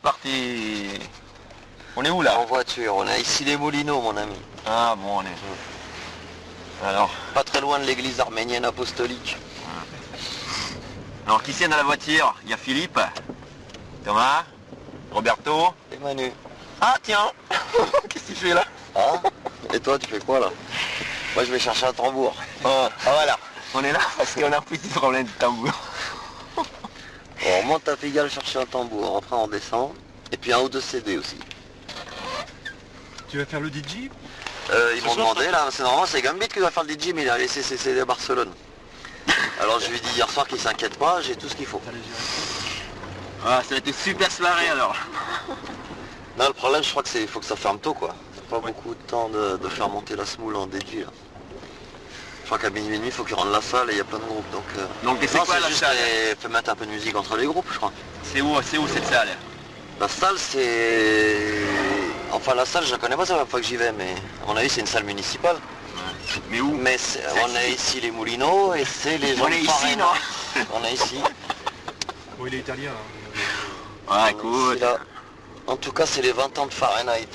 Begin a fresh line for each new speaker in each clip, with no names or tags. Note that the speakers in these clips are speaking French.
parti. On est où là?
En voiture, on a ici les Moulineaux mon ami.
Ah bon, on est... Alors,
Pas très loin de l'église arménienne apostolique.
qui c'est dans la voiture? Il y a Philippe, Thomas, Roberto.
Et Manu.
Ah tiens. Qu'est-ce que tu fais là?
Ah. Et toi tu fais quoi là? Moi je vais chercher un tambour.
Ah voilà, on est là parce qu'on a un petit problème de tambour.
On remonte à Pigalle chercher un tambour, après on descend. Et puis un ou deux CD aussi.
Tu vas faire le DJ?
Ils m'ont demandé là, c'est normal, c'est Gambit qui doit faire le DJ, mais il a laissé ses CD à Barcelone. Alors je lui ai dit hier soir qu'il s'inquiète pas, j'ai tout ce qu'il faut.
Ah, ça va être une super soirée alors.
Non, le problème je crois que c'est faut que ça ferme tôt quoi. Pas beaucoup de temps de faire monter la smoule en DJ là. Je crois qu'à minuit et demi il faut qu'il rende la salle et il y a plein de groupes donc...
Donc c'est quoi la
juste
salle?
fait mettre un peu de musique entre les groupes je crois.
C'est où cette salle?
La salle c'est... Enfin la salle je la connais pas, c'est la première fois que j'y vais, mais à mon avis c'est une salle municipale.
Mais où?
Mais on a ici les Moulineaux et c'est les gens
On est
de
ici,
Fahrenheit.
non?
On est ici.
Bon, il est italien. Hein.
Ouais,
On est
écoute.
ici, là. En tout cas c'est les 20 ans de Fahrenheit.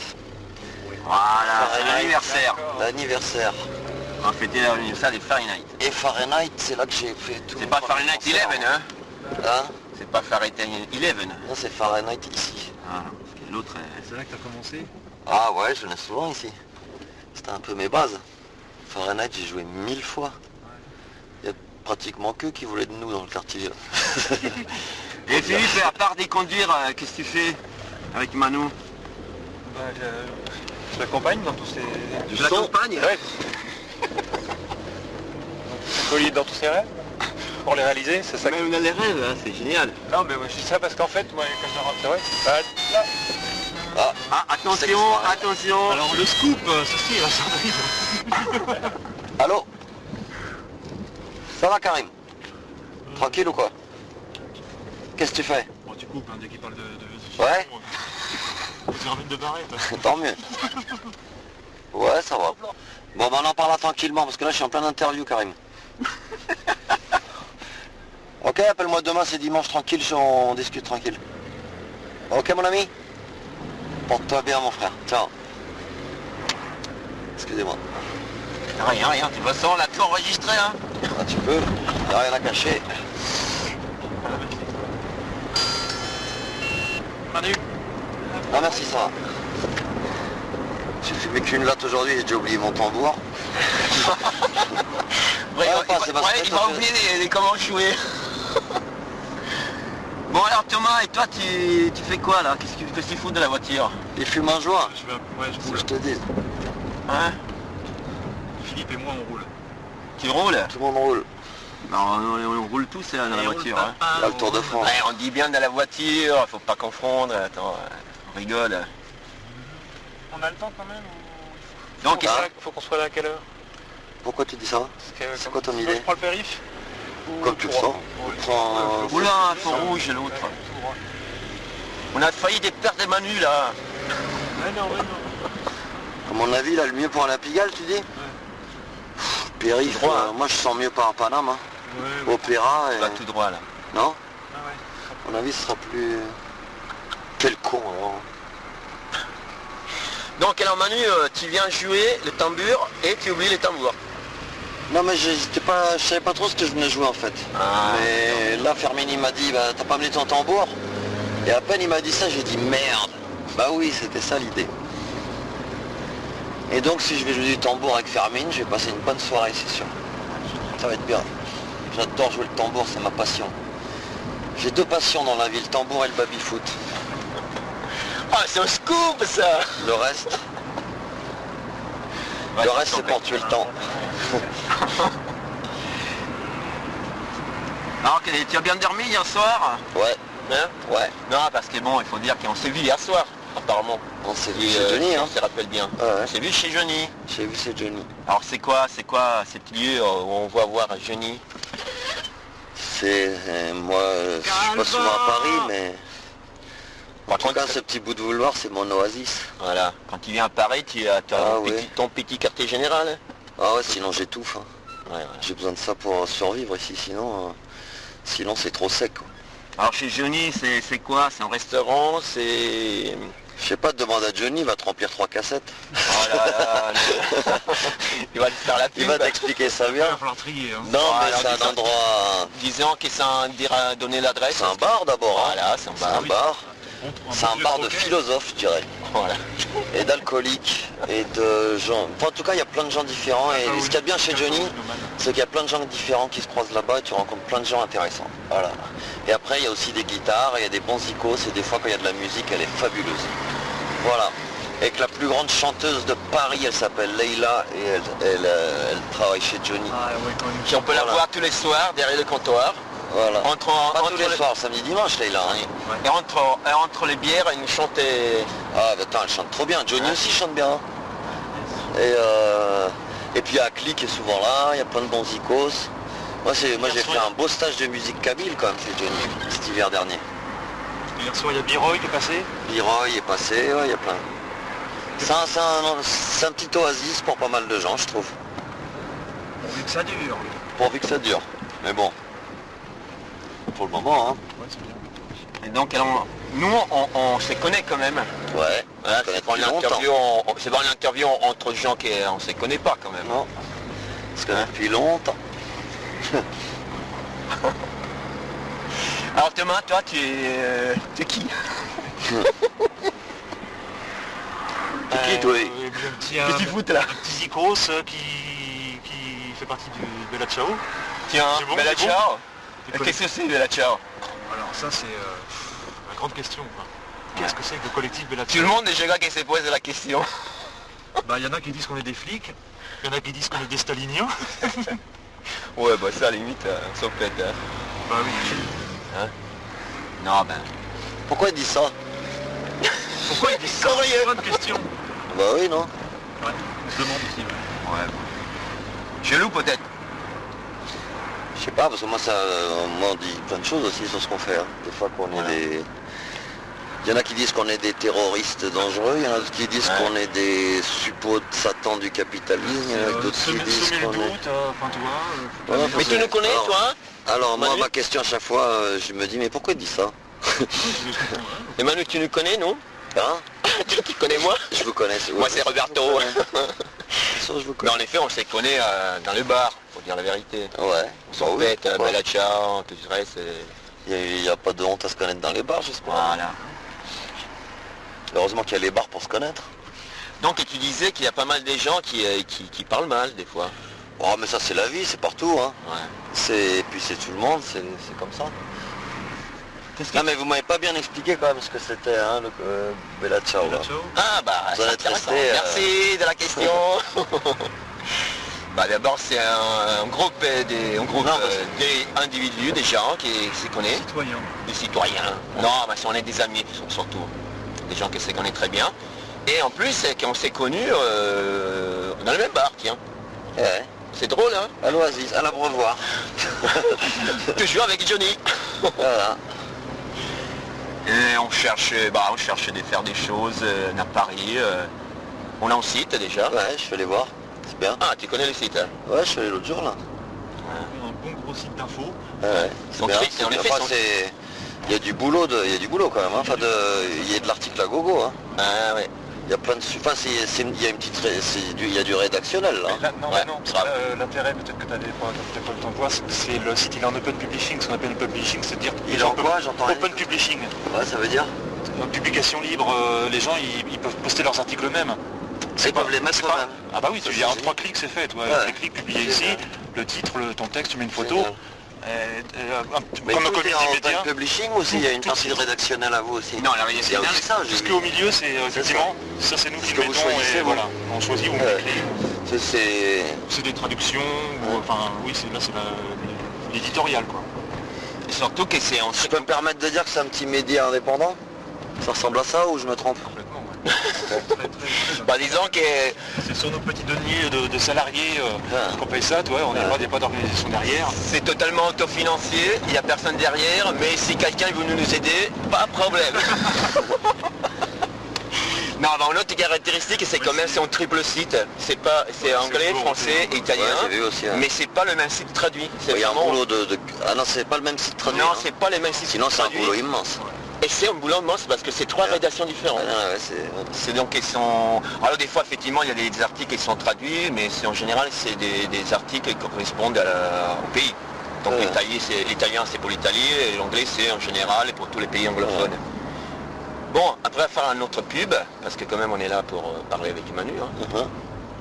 Voilà, c'est
Fahrenheit.
l'anniversaire.
L'anniversaire.
On va fêter l'anniversaire des Fahrenheit.
Et Fahrenheit c'est là que j'ai fait tout.
C'est pas Fahrenheit 11, hein?
Hein?
C'est pas Fahrenheit 11.
Non c'est Fahrenheit ici.
Ah, l'autre
C'est là que tu as commencé?
Ah ouais je venais souvent ici. C'était un peu mes bases. Fahrenheit j'ai joué 1000 fois. Il y a pratiquement que qui voulaient de nous dans le quartier.
Et Philippe, à part déconduire, qu'est-ce que tu fais avec Manu?
Bah, je l'accompagne dans tous ces...
Je l'accompagne?
Ouais. Dans tous ses rêves. Pour les réaliser, c'est ça.
Même dans les rêves, hein, c'est génial.
Non mais moi je dis ça parce qu'en fait, moi quand je rentre, c'est vrai. Là.
Ah, attention, attention.
Alors le scoop, ceci, là, ça arrive.
Allô? Ça va Karim? Tranquille ou quoi? Qu'est-ce que tu fais?
Bon, tu coupes hein, dès qu'il parle de
Ouais.
Tu ramènes de barrette.
Tant mieux. Ouais, ça va. Bon, ben on en parlera tranquillement, parce que là, je suis en pleine interview, Karim. Ok, appelle-moi demain, c'est dimanche, tranquille, on discute tranquille. Ok, mon ami? Porte-toi bien, mon frère. Ciao. Excusez-moi.
Rien, de toute façon, on l'a tout enregistré, hein.
Ah, tu peux, y a rien à cacher.
Manu.
Ah, merci, ça va. J'ai fumé qu'une latte aujourd'hui, j'ai déjà oublié mon tambour.
Ouais,
c'est parce que
il va oublier les comment jouer. Bon alors Thomas, et toi tu fais quoi là? Qu'est-ce que tu fous de la voiture?
Il fume un joint,
Ouais, je
faut que
roule.
je te dise.
Hein?
Philippe et moi on roule.
Tu roules?
Tout le monde roule.
Non, on roule tous dans la voiture. Hein.
Là, le Tour de France.
Ouais, on dit bien dans la voiture, faut pas confondre, attends, on rigole.
On a le temps quand même
Donc,
faut qu'on soit là à quelle heure?
Pourquoi tu dis ça? C'est quoi ton idée?
Je prends le périph'.
Comme tu le sens. On prend...
oula, un feu rouge l'autre. On a failli perdre des Manu là.
Ouais, non.
À mon avis, là, le mieux pour aller à Pigalle, tu dis? Périph,
Tout droit, hein.
moi je sens mieux par Paname, hein.
Ouais.
Opéra et...
Bah tout droit là.
Non?
Ah ouais.
À mon avis, ce sera plus... Quel con, alors.
Donc alors Manu, tu viens jouer le tambour et tu oublies les tambours.
Non, mais je savais pas trop ce que je venais jouer, en fait.
Ah,
mais là, Fermini m'a dit, bah, t'as pas amené ton tambour? Et à peine il m'a dit ça, j'ai dit, merde. Bah oui, c'était ça l'idée. Et donc, si je vais jouer du tambour avec Fermine, je vais passer une bonne soirée, c'est sûr. Ça va être bien. J'adore jouer le tambour, c'est ma passion. J'ai deux passions dans la vie, le tambour et le baby-foot.
Ah, c'est un scoop ça.
Le reste, c'est pour tuer le temps.
Alors, tu as bien dormi hier soir?
Ouais,
Hein?
ouais.
Non, parce que bon, il faut dire qu'on s'est vu hier soir, apparemment.
On s'est vu
Et,
chez Johnny,
si
hein.
on se rappelle bien.
Ouais.
On s'est vu chez Johnny.
J'ai vu c'est Johnny.
Alors c'est quoi ces petits lieux où on va voir Johnny?
C'est... moi, je suis pas souvent à Paris, mais... En tout cas,
contre,
ce petit bout de boulevard, c'est mon oasis.
voilà, quand tu viens à Paris, tu as
Ah,
ton petit quartier général. Hein.
Ah ouais, sinon j'étouffe. Hein.
Ouais.
J'ai besoin de ça pour survivre ici, sinon c'est trop sec, quoi.
Alors chez Johnny, c'est quoi? C'est un restaurant, c'est...
Je sais pas, demande à Johnny, il va te remplir 3 cassettes.
Oh là là, il va te faire la pub.
Il va t'expliquer ça bien.
Il va falloir trier. Hein.
Non,
Ah,
mais
alors,
c'est un
disons-
endroit...
Disons qu'ils sont donner l'adresse.
C'est un bar d'abord. hein.
Voilà, c'est un
C'est
bar.
un bar. C'est un bar de
croquet.
philosophes, je dirais.
Voilà.
Et d'alcooliques. Et de gens... Enfin, en tout cas, il y a plein de gens différents. Et ce qu'il y a de bien chez Johnny, c'est qu'il y a plein de gens différents qui se croisent là-bas et tu rencontres plein de gens intéressants. Voilà. Et après, il y a aussi des guitares, il y a des bons icônes. Et des fois, quand il y a de la musique, elle est fabuleuse. Voilà. Et que la plus grande chanteuse de Paris, elle s'appelle Leïla et elle travaille chez Johnny.
Ah ouais, quand même.
Puis on peut la
Voilà.
voir tous les soirs derrière le comptoir.
Voilà.
Entre
Pas tous les soirs, samedi, dimanche, Leïla. hein.
Et entre les bières, elle nous chantait...
Ah, bah, attends, elle chante trop bien. Johnny
Ouais.
aussi chante bien. Et puis il y a Click qui est souvent là, il y a plein de bons icos. Moi j'ai fait un beau stage de musique kabyle quand même chez Johnny cet hiver dernier.
Hier soir, il y a B-Roy qui est passé.
Leroy est passé, ouais, il y a plein. C'est un petit oasis pour pas mal de gens, je trouve.
Vu que ça dure.
Pourvu que ça dure. Mais bon. Pour le moment, hein.
Ouais, c'est bien.
Et donc, nous, on se connaît quand même.
Ouais.
Voilà,
on connaît
c'est pas une
depuis longtemps.
interview, c'est pas une interview entre gens qui on se connaît pas quand même.
Non. On se connaît depuis longtemps.
Alors Thomas, toi, tu es qui?
C'est qui, toi
Un petit,
Qu'est-ce que tu fous là?
un petit Zikos qui fait partie du Bella Ciao.
Tiens,
C'est bon,
Bella
c'est bon.
Ciao.
Tu connais-
Qu'est-ce que c'est Bella Ciao?
Alors ça c'est la grande question. Quoi. Qu'est-ce que c'est que le collectif Bella
Tout
Ciao?
le monde déjà qui se pose la question.
Bah il y en a qui disent qu'on est des flics, il y en a qui disent qu'on est des staliniens.
Ouais, bah ça à la limite, sauf peut-être.
Bah oui.
Non, ben...
Pourquoi il dit ça?
Pourquoi ils disent ça? Bonne question.
Bah oui, non.
Ouais, on se demande aussi. Ouais.
Ouais. Chelou peut-être.
Je sais pas, parce que moi on dit plein de choses aussi sur ce qu'on fait. hein. Des fois qu'on est
Voilà.
des... Il y en a qui disent qu'on est des terroristes dangereux, il y en a d'autres qui disent
Ouais.
qu'on est des suppôts de Satan du capitalisme, il y en a d'autres qui
Semer
disent
le
qu'on
doute,
est...
enfin tu vois.
Voilà,
Mais tu nous connais,
Alors-
toi?
Alors moi,
Manu
ma question à chaque fois, je me dis, mais pourquoi il dit ça?
Et Manu, tu nous connais, non?
Hein?
Tu connais moi?
Je vous connais.
Moi, c'est Roberto.
C'est sûr, je vous
Mais
connais.
en effet, on s'est connaît dans le bar, faut dire la vérité.
Ouais.
On
Bah
s'en
oui,
fait,
pourquoi
Bella Ciao, tout le reste.
Il n'y a pas de honte à se connaître dans les bars, j'espère.
Voilà.
Heureusement qu'il y a les bars pour se connaître.
Donc, tu disais qu'il y a pas mal de gens qui parlent mal, des fois.
Oh mais ça c'est la vie, c'est partout. Hein.
Ouais.
Et puis c'est tout le monde, c'est comme ça. Non mais vous m'avez pas bien expliqué quand même ce que c'était hein, le Bella Ciao.
Bella
là.
Ciao.
Ah, bah,
Vous en
c'est
êtes
intéressant.
resté,
Merci de la question. Bah, d'abord, c'est un groupe,
Non,
d'individus, des gens qui se connaissent.
Citoyen.
Des citoyens. Non, mais on est des amis surtout. Des gens qui se connaissent très bien. Et en plus, c'est qu'on s'est connus dans le même bar, tiens.
Ouais.
C'est drôle, hein?
À l'Oasis, à l'Abreuvoir.
Toujours avec Johnny.
Voilà.
Et on cherche de faire des choses à Paris. On a un site déjà.
Ouais, je vais les voir. C'est bien.
Ah, tu connais le site, hein?
Ouais, je suis allé l'autre jour là.
Un bon gros site d'infos.
Ouais, c'est
Son
bien.
truc, en effet,
Enfin,
son-
il y a du boulot quand même. Hein. Enfin, il y a de l'article à gogo. Hein.
Ah ouais.
Il y a plein de... Enfin, il y a une petite... il y a du rédactionnel là.
Là, non,
Ouais,
mais non,
grave.
l'intérêt peut-être que tu n'avais pas le temps de voir, c'est le site, il est en open publishing, ce qu'on appelle le publishing, c'est-à-dire que
Il
les
est
gens
en
peuvent-
quoi? J'entends rien.
Open publishing,
Ouais, ça veut dire
publication libre, les gens ils peuvent poster leurs articles eux-mêmes.
Ils peuvent les mettre
c'est pas-
eux-mêmes.
Ah bah oui,
Ça,
il y a
c'est
un
génial.
3 clics, c'est fait, toi.
Ouais.
Les clics publiés
C'est
ici,
génial.
le titre, ton texte, tu mets une photo.
Génial. Mais
Comme le
tout est
community
en
média.
open publishing ou s'il y a une
Tout-
partie de rédactionnelle à vous aussi?
Non, la
Il y a
rédactionnelle,
aussi ça, j'ai
Tout ce
vu.
qui est au milieu, c'est effectivement, ça c'est nous
Ce
qui
que
le
vous
mettons
choisissez,
et
vous.
voilà, on choisit où on
Ouais.
écrit.
C'est...
C'est des traductions, ou, enfin oui, c'est l'éditorial quoi.
Et surtout que c'est en
Je peux me permettre de dire que c'est un petit média indépendant? Ça ressemble à ça ou je me trompe?
Complètement, ouais. Très, très.
Bah disons que
C'est sur nos petits deniers de salariés
Ouais.
qu'on paye ça, tu vois, on n'est
Ouais.
pas, il n'y a pas d'organisation derrière.
c'est totalement autofinancier, il n'y a personne derrière, mais si quelqu'un veut nous aider, pas de problème. Non, bah, une autre caractéristique, c'est quand même c'est un triple site. C'est pas, c'est anglais, français, et italien.
Ouais, j'ai vu aussi, hein.
Mais c'est pas le même site traduit. C'est
Il y a un
vraiment-
boulot Ah non, c'est pas le même site traduit.
Non,
hein.
c'est pas les mêmes sites.
Sinon c'est un
traduits.
boulot immense.
Et c'est un boulot immense parce que c'est trois
Ouais.
rédactions différentes.
Ah, non, ouais,
C'est donc ils sont. Alors des fois effectivement il y a des articles qui sont traduits, mais c'est en général c'est des articles qui correspondent au pays. Donc
Ouais.
l'italien c'est pour l'Italie et l'anglais c'est en général pour tous les pays anglophones. Bon, après faire un autre pub, parce que quand même on est là pour parler avec Manu. Hein.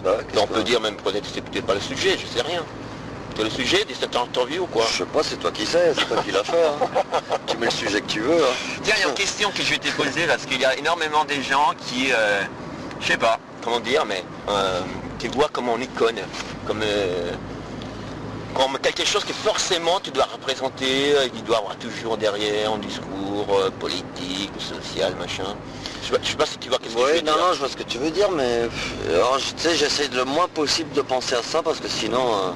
Bah ouais, qu'est-ce
On
que-
peut dire même peut-être que c'est peut-être pas le sujet, je sais rien. C'est le sujet de cette interview ou quoi?
Je sais pas, c'est toi qui sais, c'est toi qui l'as fait. Hein. Tu mets le sujet que tu veux. Hein.
Tiens, il y a une question que je vais te poser parce qu'il y a énormément de gens qui, je sais pas comment dire, mais qui voient comme une icône, comme quelque chose que forcément tu dois représenter, qui doit avoir toujours derrière un discours politique, social, machin. Je sais pas si tu vois qu'est-ce que je
Ouais,
veux
non,
dire.
non, je vois ce que tu veux dire, mais alors, tu sais, j'essaie le moins possible de penser à ça parce que sinon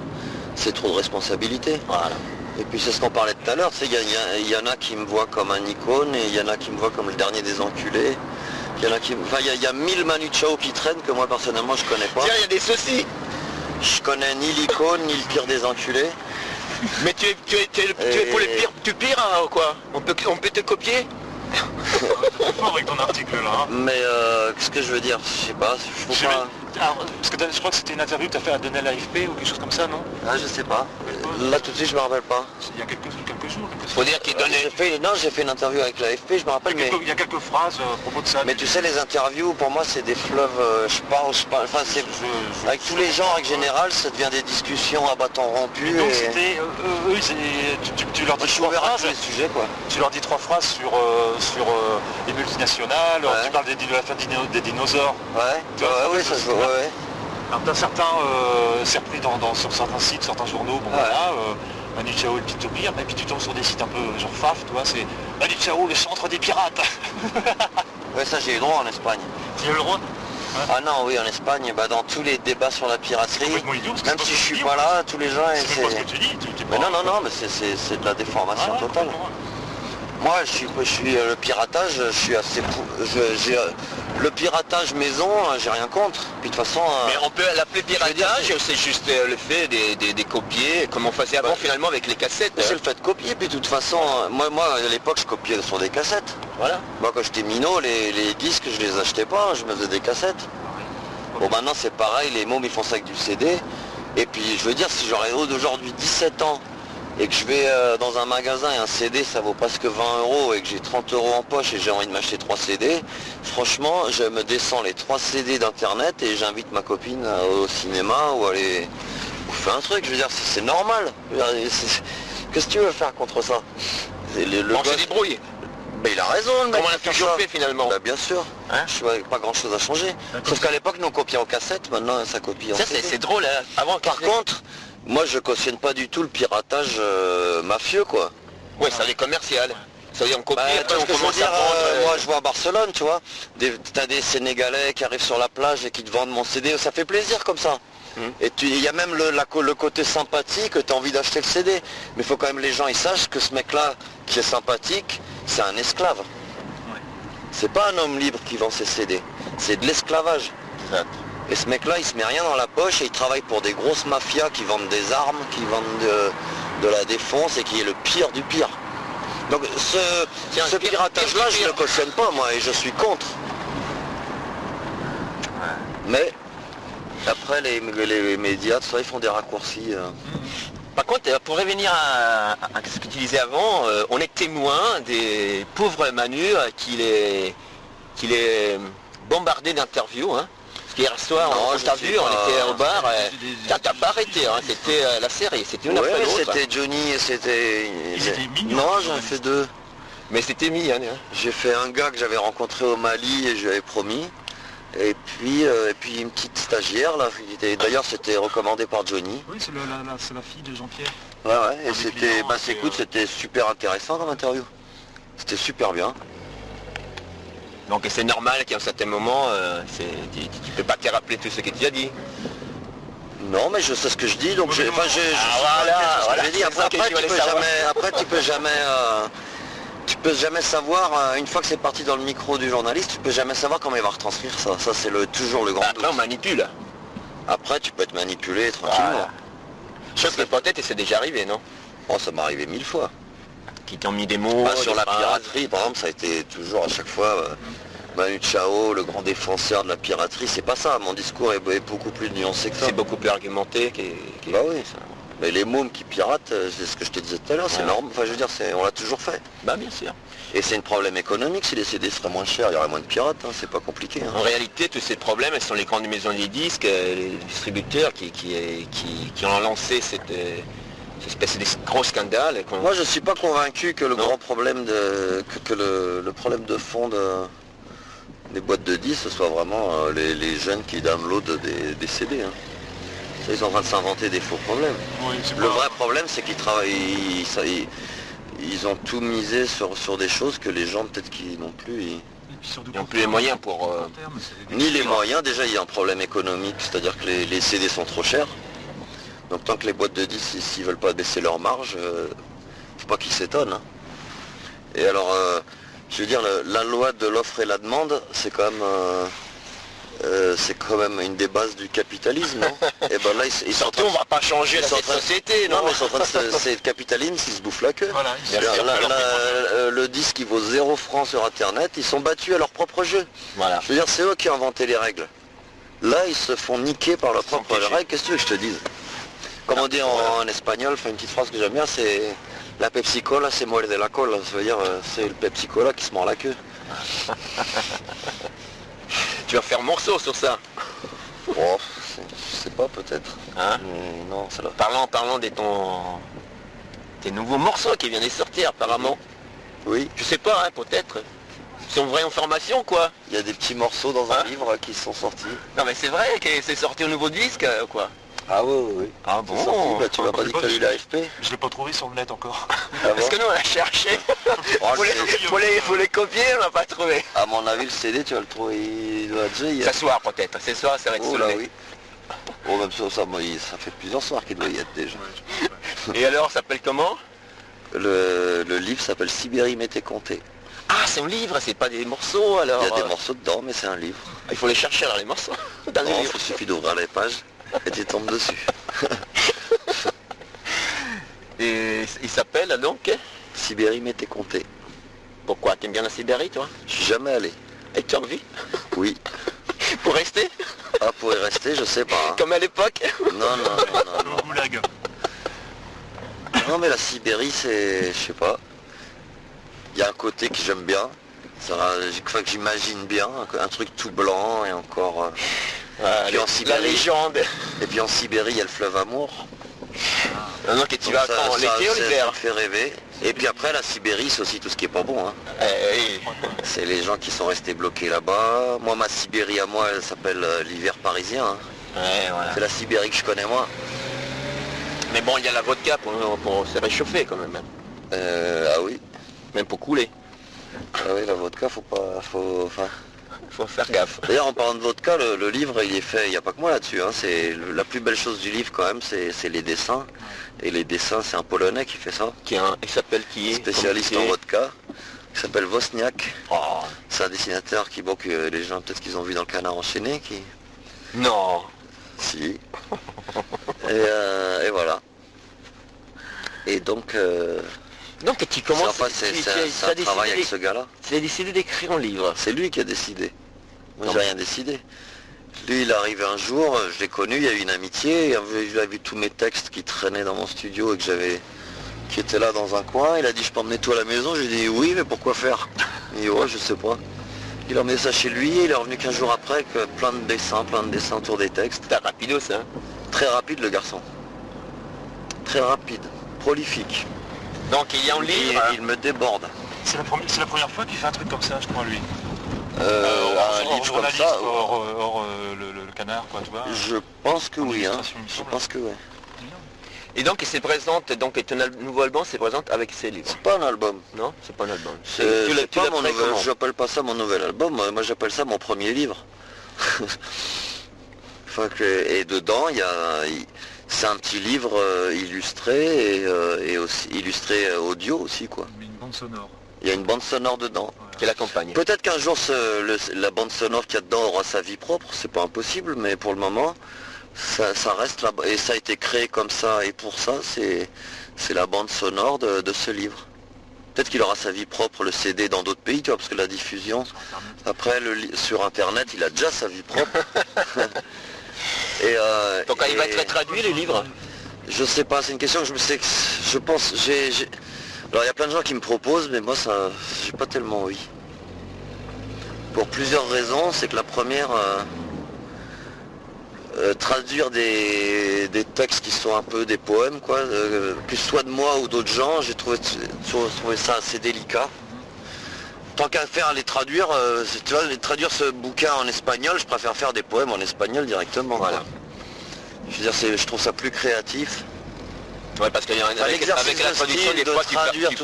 c'est trop de responsabilité.
Voilà.
Et puis c'est ce qu'on parlait tout à l'heure, tu sais, il y en a qui me voient comme un icône et il y en a qui me voient comme le dernier des enculés. Il y en a qui, enfin, il y a 1000 Manu Chao qui traînent que moi personnellement je connais pas.
Tiens, il y a des soucis.
Je connais ni l'icône ni le pire des enculés.
Mais tu es pour les pires, tu pires hein, ou quoi on peut te copier.
Fort avec ton article là. Hein.
Mais qu'est-ce que je veux dire, je sais pas, je
Je
trouve
sais
pas.
même- alors, parce que je crois que c'était une interview que tu as fait à Donner l'AFP ou quelque chose comme ça, non?
Ah, je sais pas. Là tout de suite je me rappelle pas.
Il y a quelques jours.
Faut dire qu'il donnait.
J'ai fait une interview avec l'AFP, je me rappelle, mais...
Il y a quelques phrases à propos de ça.
Mais tu sais, les interviews, pour moi, c'est des fleuves, je parle, enfin, c'est... Avec tous les gens, en règle générale, ça devient des discussions à bâton rompu,
Donc
et...
c'était, eux, tu leur dis
Je suis
trois
ouvert à
phrases,
tous les sujets, quoi.
tu leur dis trois phrases sur les multinationales,
Ouais.
tu parles de la fin des dinosaures.
Ouais,
Tu vois,
ouais, ça se voit, ouais.
Alors t'as certains, c'est repris sur certains sites, certains journaux, bon
Ouais.
voilà, Manu Chao le petit au pire, et puis tu tombes sur des sites un peu genre faf, tu vois, c'est Manu Chao le centre des pirates.
Ouais, ça, j'ai eu droit en Espagne.
Tu as le droit.
Ah non, oui, en Espagne, bah, dans tous les débats sur la piraterie,
Complètement idiot, parce que
même
c'est
si
pas
je
ce que
suis
tu
pas
dis,
là, tous les gens, et
C'est pas ce
c'est...
que tu dis, tu
Mais non, mais c'est de la déformation totale. Moi, je suis le piratage, je suis assez... le piratage maison, j'ai rien contre. Puis de toute façon...
Mais on peut l'appeler
je veux dire,
piratage, c'est juste le fait des copier, comme on faisait avant
Bah,
finalement avec les cassettes.
c'est le fait de copier, puis de toute façon, moi à l'époque je copiais sur des cassettes.
Voilà.
Moi quand j'étais minot, les disques je les achetais pas, je me faisais des cassettes. Bon maintenant c'est pareil, les mômes ils font ça avec du CD. Et puis je veux dire, si j'aurais aujourd'hui 17 ans et que je vais dans un magasin et un CD ça vaut presque 20 € et que j'ai 30 € en poche et j'ai envie de m'acheter 3 CD, franchement je me descends les 3 CD d'internet et j'invite ma copine au cinéma ou aller... ou faire un truc, je veux dire c'est normal. Je veux dire, qu'est-ce que tu veux faire contre ça? Le
On se
gosse-
débrouille.
Mais il a raison le mec.
Comme on a
de faire
toujours
ça.
fait finalement.
Bah, bien sûr.
Hein
Je vois pas grand chose à changer. Sauf qu'à l'époque nous on copiait en cassette, maintenant ça copie en
Ça
CD.
c'est drôle, hein. Avant
Par contre, moi je cautionne pas du tout le piratage mafieux quoi.
ouais, ça les commercial. Ça veut dire on copie,
Bah,
après
tu vois
on
ce que je veux
commence à
dire,
vendre.
moi je vois à Barcelone, tu vois, t'as des Sénégalais qui arrivent sur la plage et qui te vendent mon CD, ça fait plaisir comme ça. Et il y a même le côté sympathique, tu as envie d'acheter le CD. Mais il faut quand même les gens ils sachent que ce mec-là qui est sympathique, c'est un esclave. C'est pas un homme libre qui vend ses CD, c'est de l'esclavage.
Exact.
Et ce mec-là, il se met rien dans la poche et il travaille pour des grosses mafias qui vendent des armes, qui vendent de la défense et qui est le pire du pire. Donc
Tiens,
ce
pire-
piratage-là,
pire du
je
pire.
le cautionne pas moi et je suis contre. Mais après les médias, tout ça, ils font des raccourcis.
Par contre, pour revenir à ce que tu disais avant, on est témoin des pauvres Manu qu'il est bombardé d'interviews. Hein. Parce qu'hier soir,
Non,
on
je
t'a
sais
vu, on
pas.
était au bar. T'as pas arrêté, hein. C'était la série, c'était une
Ouais,
après l'autre.
c'était Johnny et c'était...
Ils étaient mignons.
Non, j'en ai fait 2.
Mais c'était mis, hein.
J'ai fait un gars que j'avais rencontré au Mali et je lui avais promis. Et puis une petite stagiaire là, d'ailleurs c'était recommandé par Johnny.
Oui, c'est la fille de Jean-Pierre.
Ouais, et
des
c'était,
clients, c'est,
écoute, c'était super intéressant comme interview. C'était super bien.
Donc c'est normal qu'à un certain moment, tu peux pas te rappeler tout ce que tu as dit.
Non mais je sais ce que je dis, donc j'ai,
voilà,
j'ai dit.
c'est ça que
Après,
tu voulais
tu peux
savoir.
jamais, après tu peux jamais peux jamais savoir, une fois que c'est parti dans le micro du journaliste, tu peux jamais savoir comment il va retranscrire ça. Ça c'est toujours le grand
Après, on
doute.
manipule.
Après, tu peux être manipulé tranquillement.
Voilà. Chose que peut-être, et c'est déjà arrivé, non?
Oh, ça m'est arrivé 1000 fois.
Qui t'ont mis des mots,
Sur
des
la
phrases.
piraterie, par exemple, ça a été toujours à chaque fois Manu Chao, le grand défenseur de la piraterie. C'est pas ça. Mon discours est beaucoup plus nuancé que ça.
C'est beaucoup plus argumenté.
Bah oui. Mais les mômes qui piratent, c'est ce que je te disais tout à l'heure, c'est
Ouais.
normal. Enfin, je veux dire, on l'a toujours fait.
Bah bien sûr.
Et c'est un problème économique. Si les CD seraient moins chers, il y aurait moins de pirates. Hein, c'est pas compliqué. Hein.
En réalité, tous ces problèmes, elles sont les grandes maisons des disques, les distributeurs qui ont lancé cette espèce de gros scandale.
Moi, je suis pas convaincu que le
Non.
grand problème que le problème de fond des boîtes de disques, ce soit vraiment les jeunes qui downloadent des CD. Hein. Ça, ils sont en train de s'inventer des faux problèmes.
Oui, c'est
Le
pas-
vrai problème, c'est qu'ils travaillent, ils ont tout misé sur des choses que les gens peut-être qui n'ont plus.
Et puis sur du
Ils n'ont
court
plus les
terme,
moyens pour...
court terme, c'est des-
Ni les moyens, déjà il y a un problème économique, c'est-à-dire que les CD sont trop chers. Donc tant que les boîtes de disques, s'ils veulent pas baisser leur marge, faut pas qu'ils s'étonnent. Hein. Et alors, je veux dire, la loi de l'offre et la demande, c'est quand même une des bases du capitalisme, non? Et ben là, ils sont en
Surtout,
train
on va pas changer
ils sont en
cette
train de-
société, non?
Non, mais ils sont en train de c'est le capitalisme, ils se bouffent la queue.
Voilà,
Bien
c'est-
sûr.
Le disque qui vaut 0 francs sur internet, ils sont battus à leur propre jeu.
Voilà.
Je veux dire, c'est eux qui ont inventé les règles. Là, ils se font niquer par leurs
Ils sont
propres
piégés.
règles. Qu'est-ce que tu veux que je te dise? Comme on dit en espagnol, enfin une petite phrase que j'aime bien, c'est la Pepsi Cola, c'est muerde la cola. Ça veut dire, c'est le Pepsi Cola qui se mord la queue.
Tu vas faire un morceau sur ça.
Oh, je sais pas, peut-être.
Hein?
Non, c'est là.
Parlons tes nouveaux morceaux qui viennent de sortir apparemment.
Oui,
Je sais pas, hein, peut-être. C'est une vraie information, quoi.
il y a des petits morceaux dans un
Hein?
livre qui sont sortis.
Non mais c'est vrai que c'est sorti au nouveau disque, quoi.
Ah oui.
Ah
C'est sorti, bah, tu m'as pas dit que tu as eu l'AFP.
Je l'ai pas trouvé sur le net encore.
Ah
Parce
bon
que nous on a cherché.
Oh,
faut les copier, on l'a pas trouvé.
À mon avis, le CD, tu vas le trouver, il doit être déjà y
Ce
être.
soir peut-être. Ce soir ça va être
Oh
sur
là
le net.
oui. Oh, même ça, moi, ça fait plusieurs soirs qu'il doit y être déjà.
Et alors, ça s'appelle comment?
Le livre s'appelle Sibérie m'était compté.
Ah, c'est un livre, c'est pas des morceaux alors.
Il y a des morceaux dedans, mais c'est un livre.
Il faut les chercher dans les morceaux. Dans les
Non,
livres.
il suffit d'ouvrir les pages et tu tombes dessus.
Et il s'appelle donc.
Sibérie m'était compté.
Pourquoi? T'aimes bien la Sibérie, toi?
Je suis jamais allé.
Et tu as envie?
Oui.
Pour rester?
Ah, pour y rester, je sais pas. Hein.
Comme à l'époque?
Non.
Le goulag.
Non, mais la Sibérie, c'est... Je sais pas. Il y a un côté que j'aime bien. Que j'imagine bien. Un truc tout blanc et encore... Puis en
La
Sibérie.
légende.
Et puis en Sibérie, il y a le fleuve Amour.
Non, non, que tu
Donc
vas
ça-
quand?
ça-
L'été ou
ça
l'hiver?
me fait rêver. Et puis après, la Sibérie, c'est aussi tout ce qui est pas bon. Hein.
Oui.
C'est les gens qui sont restés bloqués là-bas. Moi, ma Sibérie à moi, elle s'appelle l'hiver parisien. Hein.
Ouais, voilà.
C'est la Sibérie que je connais moi.
Mais bon, il y a la vodka pour se réchauffer quand même.
Ah oui.
Même pour couler.
Ah oui, la vodka, faut pas... Enfin...
Faut faire gaffe.
D'ailleurs, en parlant de vodka, le livre, il est fait, il n'y a pas que moi là-dessus. Hein. La plus belle chose du livre quand même, c'est les dessins. Et les dessins, c'est un Polonais qui fait ça.
Il s'appelle qui est?
Spécialiste en vodka. Il s'appelle Wozniak.
Oh,
C'est un dessinateur qui, bon, que les gens peut-être qu'ils ont vu dans le Canard enchaîné, qui...
non.
Si. Et voilà. Et donc,
Donc tu commences...
enfin, c'est un travail avec ce gars-là.
Tu as décidé d'écrire un livre.
C'est lui qui a décidé. Moi,
Non,
j'ai
mais-
rien décidé. Lui, il est arrivé un jour, je l'ai connu, il y a eu une amitié, il a vu tous mes textes qui traînaient dans mon studio et qui étaient là dans un coin. Il a dit, je peux emmener tout à la maison. J'ai dit, oui, mais pourquoi faire? Il dit, ouais, je sais pas. Il a emmené ça chez lui et il est revenu 15 jours après avec plein de dessins autour des textes.
T'as rapidos, hein.
Très rapide, le garçon. Très rapide, prolifique.
Donc il y a un livre.
Il me déborde.
C'est la première fois qu'il fait un truc comme ça, je crois, lui.
Un
Hors
livre comme
journaliste,
ça,
hors le canard, quoi, tu vois.
je pense que oui, hein.
illustration, il me
Je
semble.
pense que oui.
Et donc il se présente, donc ton nouveau album se présente avec ses livres.
C'est pas un album.
Non, c'est pas un album.
C'est
Tu l'as
pas mon
pris
nouvel,
comment?
j'appelle pas ça mon nouvel album, moi j'appelle ça mon premier livre. Et dedans, c'est un petit livre illustré et aussi illustré audio aussi quoi.
Mais une bande sonore.
Il y a une bande sonore dedans.
qui l'accompagne.
Peut-être qu'un jour la bande sonore qu'il y a dedans aura sa vie propre, c'est pas impossible, mais pour le moment, ça reste là. Et ça a été créé comme ça, et pour ça, c'est la bande sonore de ce livre. Peut-être qu'il aura sa vie propre, le CD, dans d'autres pays, tu vois, parce que la diffusion, après, sur Internet, il a déjà sa vie propre.
Donc il va être traduit, le livre?
Je sais pas, c'est une question que je pense, alors il y a plein de gens qui me proposent, mais moi ça, j'ai pas tellement envie. Pour plusieurs raisons, c'est que la première, traduire des textes qui sont un peu des poèmes, quoi, que ce soit de moi ou d'autres gens, j'ai trouvé ça assez délicat. Tant qu'à faire les traduire, tu vois, traduire ce bouquin en espagnol, je préfère faire des poèmes en espagnol directement.
Voilà.
Quoi. Je veux dire, je trouve ça plus créatif.
Ouais, parce qu'avec la traduction, des fois, tu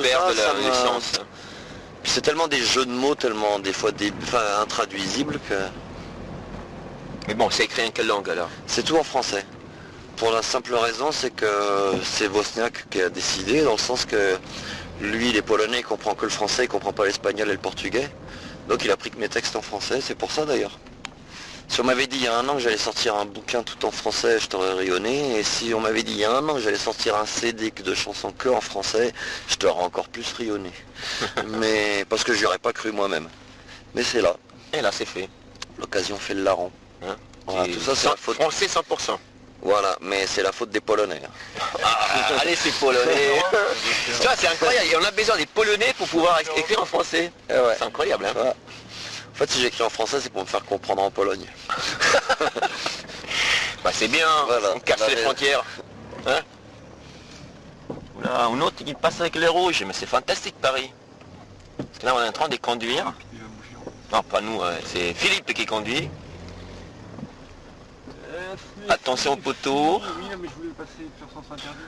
perds de l'essence.
Puis c'est tellement des jeux de mots, tellement des fois intraduisibles que...
Mais bon, c'est écrit en quelle langue alors?
C'est tout en français. Pour la simple raison, c'est que c'est Wozniak qui a décidé, dans le sens que lui, il est polonais, il comprend que le français, il comprend pas l'espagnol et le portugais. Donc il a pris que mes textes en français, c'est pour ça d'ailleurs. Si on m'avait dit il y a un an que j'allais sortir un bouquin tout en français, je t'aurais rayonné. Et si on m'avait dit il y a un an que j'allais sortir un CD de chansons que en français, je t'aurais encore plus rayonné. Mais parce que j'y aurais pas cru moi-même. Mais c'est là.
Et là, c'est fait.
L'occasion fait le larron.
Hein,
Voilà, tout ça, c'est la faute.
Français 100%.
Voilà, mais c'est la faute des Polonais.
Allez, c'est polonais. Tu vois, c'est incroyable. On a besoin des Polonais pour pouvoir écrire en français.
Ouais.
C'est incroyable, hein.
Ouais. En fait, si j'écris en français, c'est pour me faire comprendre en Pologne.
Bah, c'est bien,
Voilà,
on casse les frontières. Hein? Oula, un autre qui passe avec les rouges, mais c'est fantastique Paris. Parce que là, on est en train de conduire. Non, pas nous, c'est Philippe qui conduit. Attention au poteau.
Oui, mais je voulais passer sur sens interdit.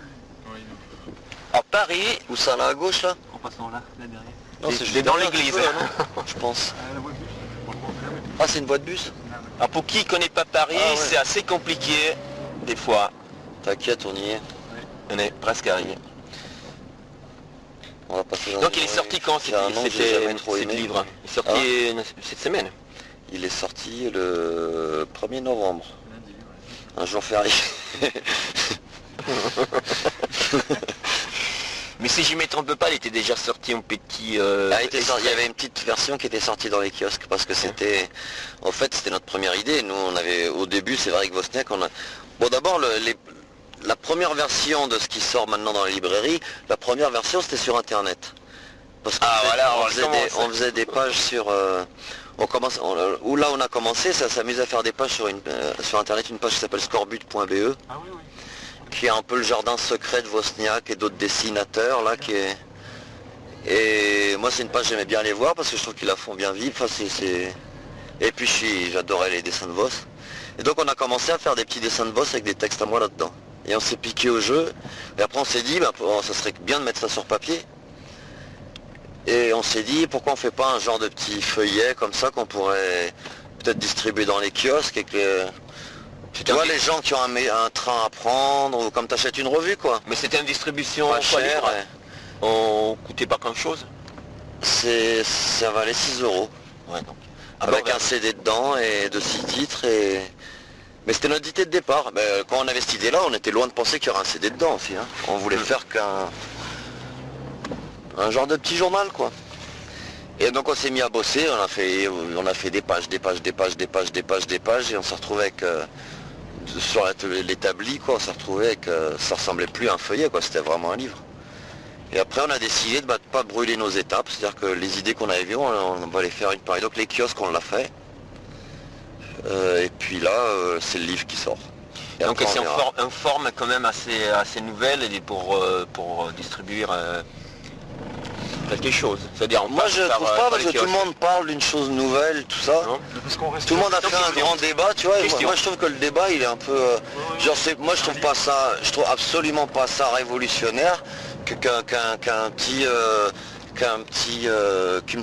Oui,
À Paris,
Où ça, là, à gauche, là?
en passant là, derrière.
Non,
c'est dans l'église.
Je pense.
La voie de bus.
Ah, c'est une voie de bus?
Alors pour qui ne connaît pas Paris,
Ah ouais.
c'est assez compliqué des fois.
T'inquiète, on y est.
On est presque arrivé.
On va passer dans
Donc
une
il est
rue.
sorti quand
C'est un nom que j'ai jamais trop
cet
aimé.
livre? Il est sorti cette semaine.
Il est sorti le 1er novembre.
Lundi, ouais.
Un jour férié.
Mais si je ne me trompe pas, il était déjà sorti en petit...
Il y avait une petite version qui était sortie dans les kiosques parce que c'était... En fait, c'était notre première idée. Nous, on avait... Au début, c'est vrai que Wozniak, on a... Bon, d'abord, la première version de ce qui sort maintenant dans les librairies, la première version, c'était sur Internet. Parce qu'on on faisait des pages sur... Où là, on a commencé, ça s'amuse à faire des pages sur Internet, une page qui s'appelle scorebut.be.
Ah oui, oui.
Qui est un peu le jardin secret de Wozniak et d'autres dessinateurs là qui est... Et moi c'est une page que j'aimais bien aller voir parce que je trouve qu'ils la font bien vivre. Enfin, et puis j'adorais les dessins de Woz. Et donc on a commencé à faire des petits dessins de Woz avec des textes à moi là-dedans. Et on s'est piqué au jeu. Et après on s'est dit ça serait bien de mettre ça sur papier. Et on s'est dit pourquoi on fait pas un genre de petit feuillet comme ça qu'on pourrait peut-être distribuer dans les kiosques et que... Tu vois les gens qui ont un train à prendre ou comme tu achètes une revue quoi.
Mais c'était une distribution
Pas cher.
On coûtait pas grand chose.
Ça valait 6 €.
Ouais, donc.
Avec un CD dedans et de 6 titres mais c'était notre idée de départ. Quand on avait cette idée là, on était loin de penser qu'il y aurait un CD dedans aussi. Hein. On voulait faire un genre de petit journal quoi. Et donc on s'est mis à bosser, on a fait des pages, et on s'est retrouvé avec sur l'établi quoi, on s'est retrouvé avec ça ressemblait plus à un feuillet quoi, c'était vraiment un livre. Et après on a décidé de ne pas brûler nos étapes, c'est-à-dire que les idées qu'on avait vues, on va les faire une par une. Donc les kiosques on l'a fait. Et puis là c'est le livre qui sort. Et
donc
après,
c'est une forme quand même assez nouvelle pour distribuer quelque chose. C'est-à-dire
moi je trouve pas parce que tout le monde parle d'une chose nouvelle, tout ça. Tout le monde a fait un grand débat, tu vois. Moi je trouve que le débat il est un peu... moi je trouve pas ça, je trouve absolument pas ça révolutionnaire qu'une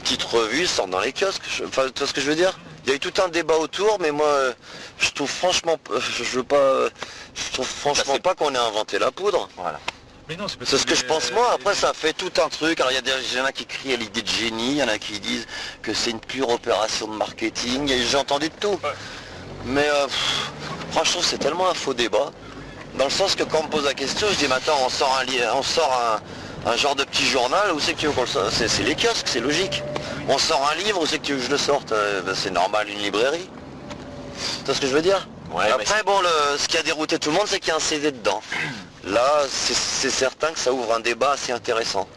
petite revue sorte dans les kiosques. Enfin, tu vois ce que je veux dire? Il y a eu tout un débat autour, mais moi je trouve franchement pas qu'on ait inventé la poudre.
Voilà.
Mais non, c'est parce
C'est ce que je pense moi, après
ça.
ça fait tout un truc, alors il y en a qui crient à l'idée de génie, il y en a qui disent que c'est une pure opération de marketing, et j'ai entendu de tout.
Ouais.
Mais franchement c'est tellement un faux débat, dans le sens que quand on me pose la question, je dis mais attends, on sort un genre de petit journal, où c'est que tu veux qu'on le sorte? C'est les kiosques, c'est logique. On sort un livre, où c'est que tu veux que je le sorte? Ben, c'est normal, une librairie. Tu vois ce que je veux dire?
Ouais,
Après bon, ce qui a dérouté tout le monde, c'est qu'il y a un CD dedans. Là, c'est certain que ça ouvre un débat assez intéressant.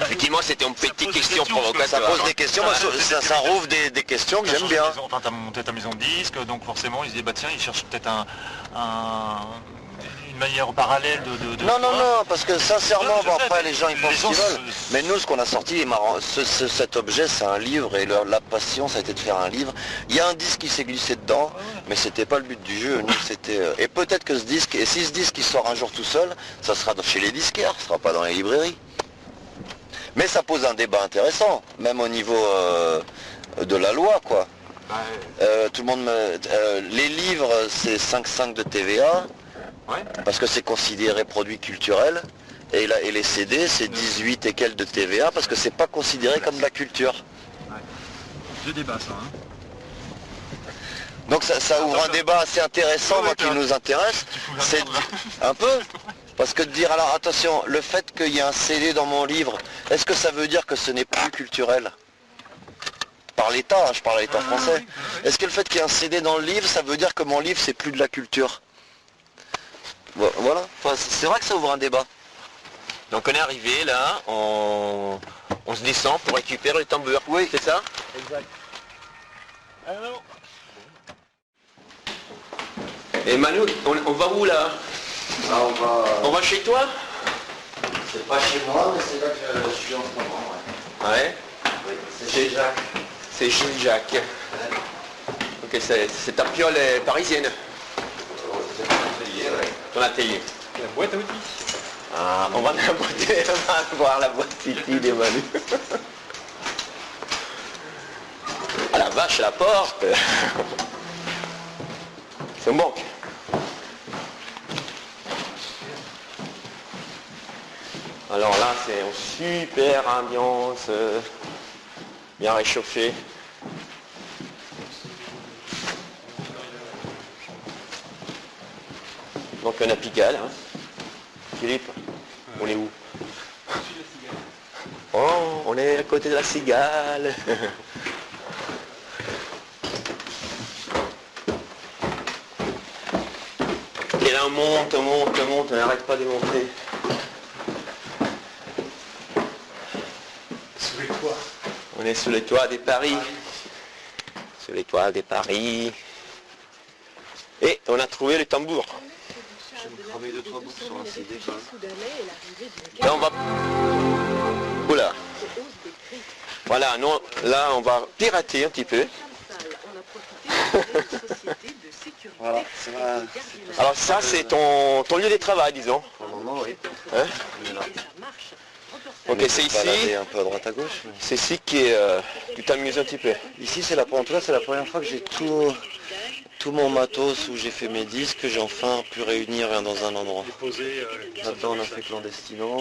Effectivement, c'était une
Ça
petite
pose des
question
questions, ça
Ça
provocatoire.
pose des questions, moi, ça rouvre des questions que j'aime bien.
Enfin, t'as monté ta maison de disque, donc forcément ils se disent bah tiens, ils cherchent peut-être une manière parallèle de
Non, non, non, parce que sincèrement,
Non, je
bon,
sais,
après
mais
les gens ils
les
pensent ce
gens
qu'ils veulent.
se-
Mais nous, ce qu'on a sorti est marrant. Cet objet, c'est un livre, et la passion, ça a été de faire un livre. Il y a un disque qui s'est glissé dedans, mais c'était pas le but du jeu. Nous, c'était et peut-être que ce disque, et si ce disque il sort un jour tout seul, ça sera chez les disquaires, ce sera pas dans les librairies. Mais ça pose un débat intéressant, même au niveau de la loi, quoi. Tout le monde les livres, c'est 5,5 de TVA,
Ouais.
parce que c'est considéré produit culturel. Et les CD, c'est 18 et quelques de TVA, parce que c'est pas considéré comme de la culture.
Je débat ça. Hein.
Donc ça ouvre un débat assez intéressant, moi, qui nous intéresse. C'est un peu, parce que de dire, alors attention, le fait qu'il y ait un CD dans mon livre, est-ce que ça veut dire que ce n'est plus culturel? Par l'État, hein, je parle à l'État français. Est-ce que le fait qu'il y ait un CD dans le livre, ça veut dire que mon livre, c'est plus de la culture? Voilà, enfin, c'est vrai que ça ouvre un débat.
Donc on est arrivé là, on se descend pour récupérer le tambour.
Oui.
C'est ça?
Exact.
Alors,
Et Manu, on va où là?
Là,
On va chez toi?
c'est pas chez moi, mais c'est là que je suis en ce moment.
Ouais.
Oui, c'est chez Jacques.
C'est chez Jacques. Ok, c'est ta piole parisienne,
C'est mon atelier, ouais.
ton atelier.
la boîte à outils.
Ah, on va voir la boîte City des Manu. Ah la vache, la porte. C'est bon. Alors là, c'est une super ambiance, bien réchauffée. Donc on a Pigalle, hein. Philippe, on est où? Oh, on est à côté de la Cigale. Et là on monte, on n'arrête pas de monter.
Sous les toits.
On est sous les toits des Paris. Sous les toits des Paris. Et on a trouvé le tambour.
Je vais me cramer 2-3 boucles sur un CD quand même.
Là on va... Oula. Voilà, nous, là on va pirater un petit peu.
Voilà, c'est vrai.
Alors ça c'est ton lieu de travail, disons.
Pour le moment, oui.
Hein?
On est là.
Ok, c'est
Balader
ici.
un peu à droite à gauche.
C'est ici que tu t'amuses un petit peu.
Ici, en tout cas, c'est la première fois que j'ai tout mon matos où j'ai fait mes disques, que j'ai enfin pu réunir dans un endroit.
Posé.
Là-dedans, on a fait Clandestino.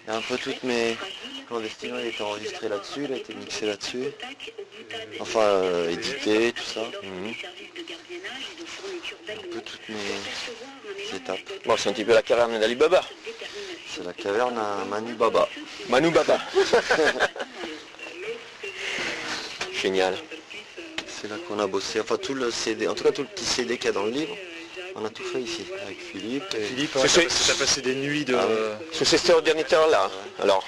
Et un peu toutes mes... Clandestino, il a été enregistré là-dessus, il a été mixé là-dessus. Enfin, édité, tout ça. Un peu toutes mes étapes.
Bon, c'est un petit peu la caverne d'Ali Baba.
C'est la caverne à Manu Baba.
Manu Baba. Génial.
C'est là qu'on a bossé, enfin tout le CD, en tout cas tout le petit CD qu'il y a dans le livre, on a tout fait ici, avec Philippe.
Philippe,
ouais,
t'as passé des nuits de...
Sous ces ordinateurs-là. Alors,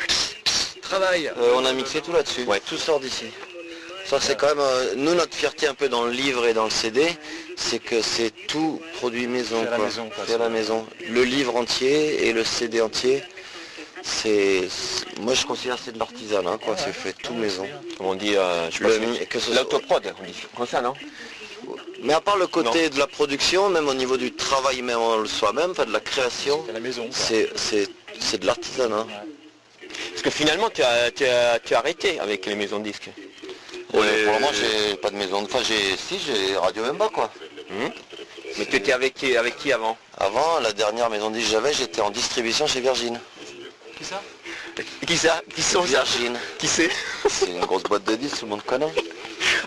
travail.
On a mixé tout là-dessus,
Ouais.
tout sort d'ici. Ça c'est quand même, nous notre fierté un peu dans le livre et dans le CD, c'est que c'est tout produit maison,
Fait à la
quoi.
maison, quoi.
Fait à la maison. Le livre entier et le CD entier, moi je considère que c'est de l'artisanat, quoi, c'est fait tout maison.
comme on dit, je pense
que ce soit-
l'autoprod, on dit comme ça, non?
Mais à part le côté de la production, même au niveau du travail même en soi-même, enfin de la création,
À la maison. quoi.
c'est de l'artisanat.
Parce que finalement, tu as arrêté avec les maisons de disques.
Pour le moment, j'ai pas de maison. Enfin, j'ai Radio Memba, quoi.
Mais tu étais avec qui avant?
Avant, la dernière maison de disques que j'avais, j'étais en distribution chez Virgin.
Qui ça?
Qui ça? Qui sont ça?
Virgin.
Qui c'est?
C'est une grosse boîte de disques, tout le monde connaît.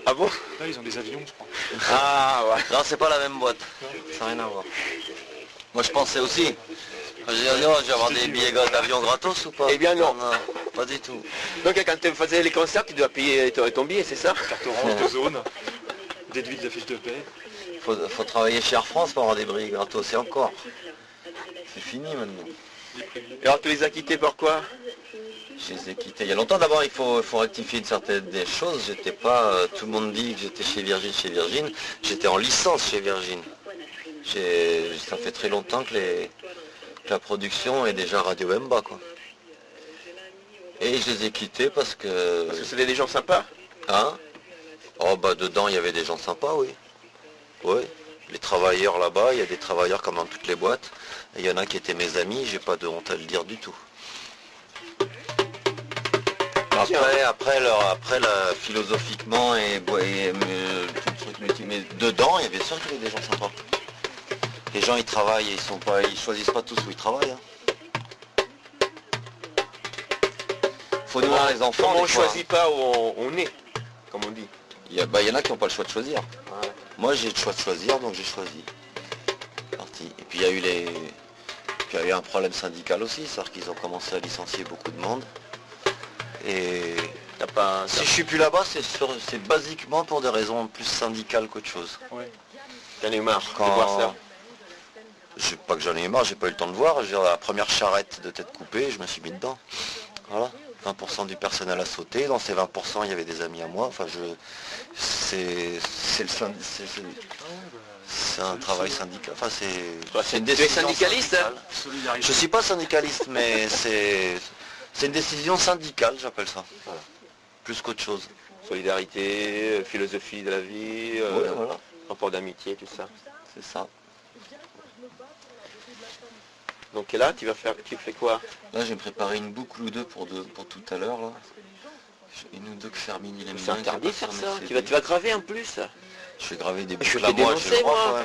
Ah bon?
Là, ils ont des avions, je crois.
Ah ouais.
Non, c'est pas la même boîte. Ça n'a rien à voir. Moi, je pensais aussi. Je disais, oh, je vais avoir des billets d'avion gratos ou pas?
Eh bien non.
Non, pas du tout.
Donc quand tu faisais les concerts, tu dois payer ton billet, c'est ça?
Carte orange de zone, déduit de la fiche de paie.
Faut travailler chez Air France pour avoir des billets gratos, et encore. C'est fini maintenant.
Et alors tu les as quittés pourquoi?
Je les ai quittés il y a longtemps. D'abord, il faut rectifier une certaine des choses. J'étais pas, tout le monde dit que j'étais chez Virgin. J'étais en licence chez Virgin. Ça fait très longtemps que la production est déjà Radio Mba, quoi. Et je les ai quittés parce que...
Parce que c'était des gens sympas.
Hein? Oh bah dedans il y avait des gens sympas, oui. Oui. Les travailleurs là-bas, il y a des travailleurs comme dans toutes les boîtes. Et il y en a qui étaient mes amis, j'ai pas de honte à le dire du tout. Après philosophiquement tout le truc, mais dedans, il y a bien sûr qu'il y avait des gens sympas. Les gens ils travaillent, ils choisissent pas tous où ils travaillent. Hein. Faut nourrir les enfants.
Comment on
des fois,
choisit pas où on est, comme on dit.
Il y en a qui n'ont pas le choix de choisir. Ouais. Moi j'ai le choix de choisir, donc j'ai choisi. Parti. Et puis il y a eu un problème syndical aussi, c'est-à-dire qu'ils ont commencé à licencier beaucoup de monde. Et si je suis plus là-bas, c'est basiquement pour des raisons plus syndicales qu'autre chose.
Ouais.
J'en ai eu marre de voir ça.
Pas que j'en ai eu marre, j'ai pas eu le temps de voir. Je veux dire, la première charrette de tête coupée, je me suis mis dedans. Voilà. 20% du personnel a sauté. Dans ces 20%, il y avait des amis à moi. Enfin, c'est un travail syndical. Enfin, c'est une décision.
Tu es syndicaliste?
Je suis pas syndicaliste, mais c'est une décision syndicale, j'appelle ça. Voilà. Plus qu'autre chose.
Solidarité, philosophie de la vie,
voilà.
rapport d'amitié, tout ça.
C'est ça.
Donc là, tu fais quoi?
Là, je vais me préparer une boucle ou deux pour tout à l'heure. Là. Une ou deux que Fermine il aime bien.
C'est interdit de faire ça. Tu vas graver en plus.
Je vais graver des
Je
boucles
vais
à moi,
dénoncer, moi.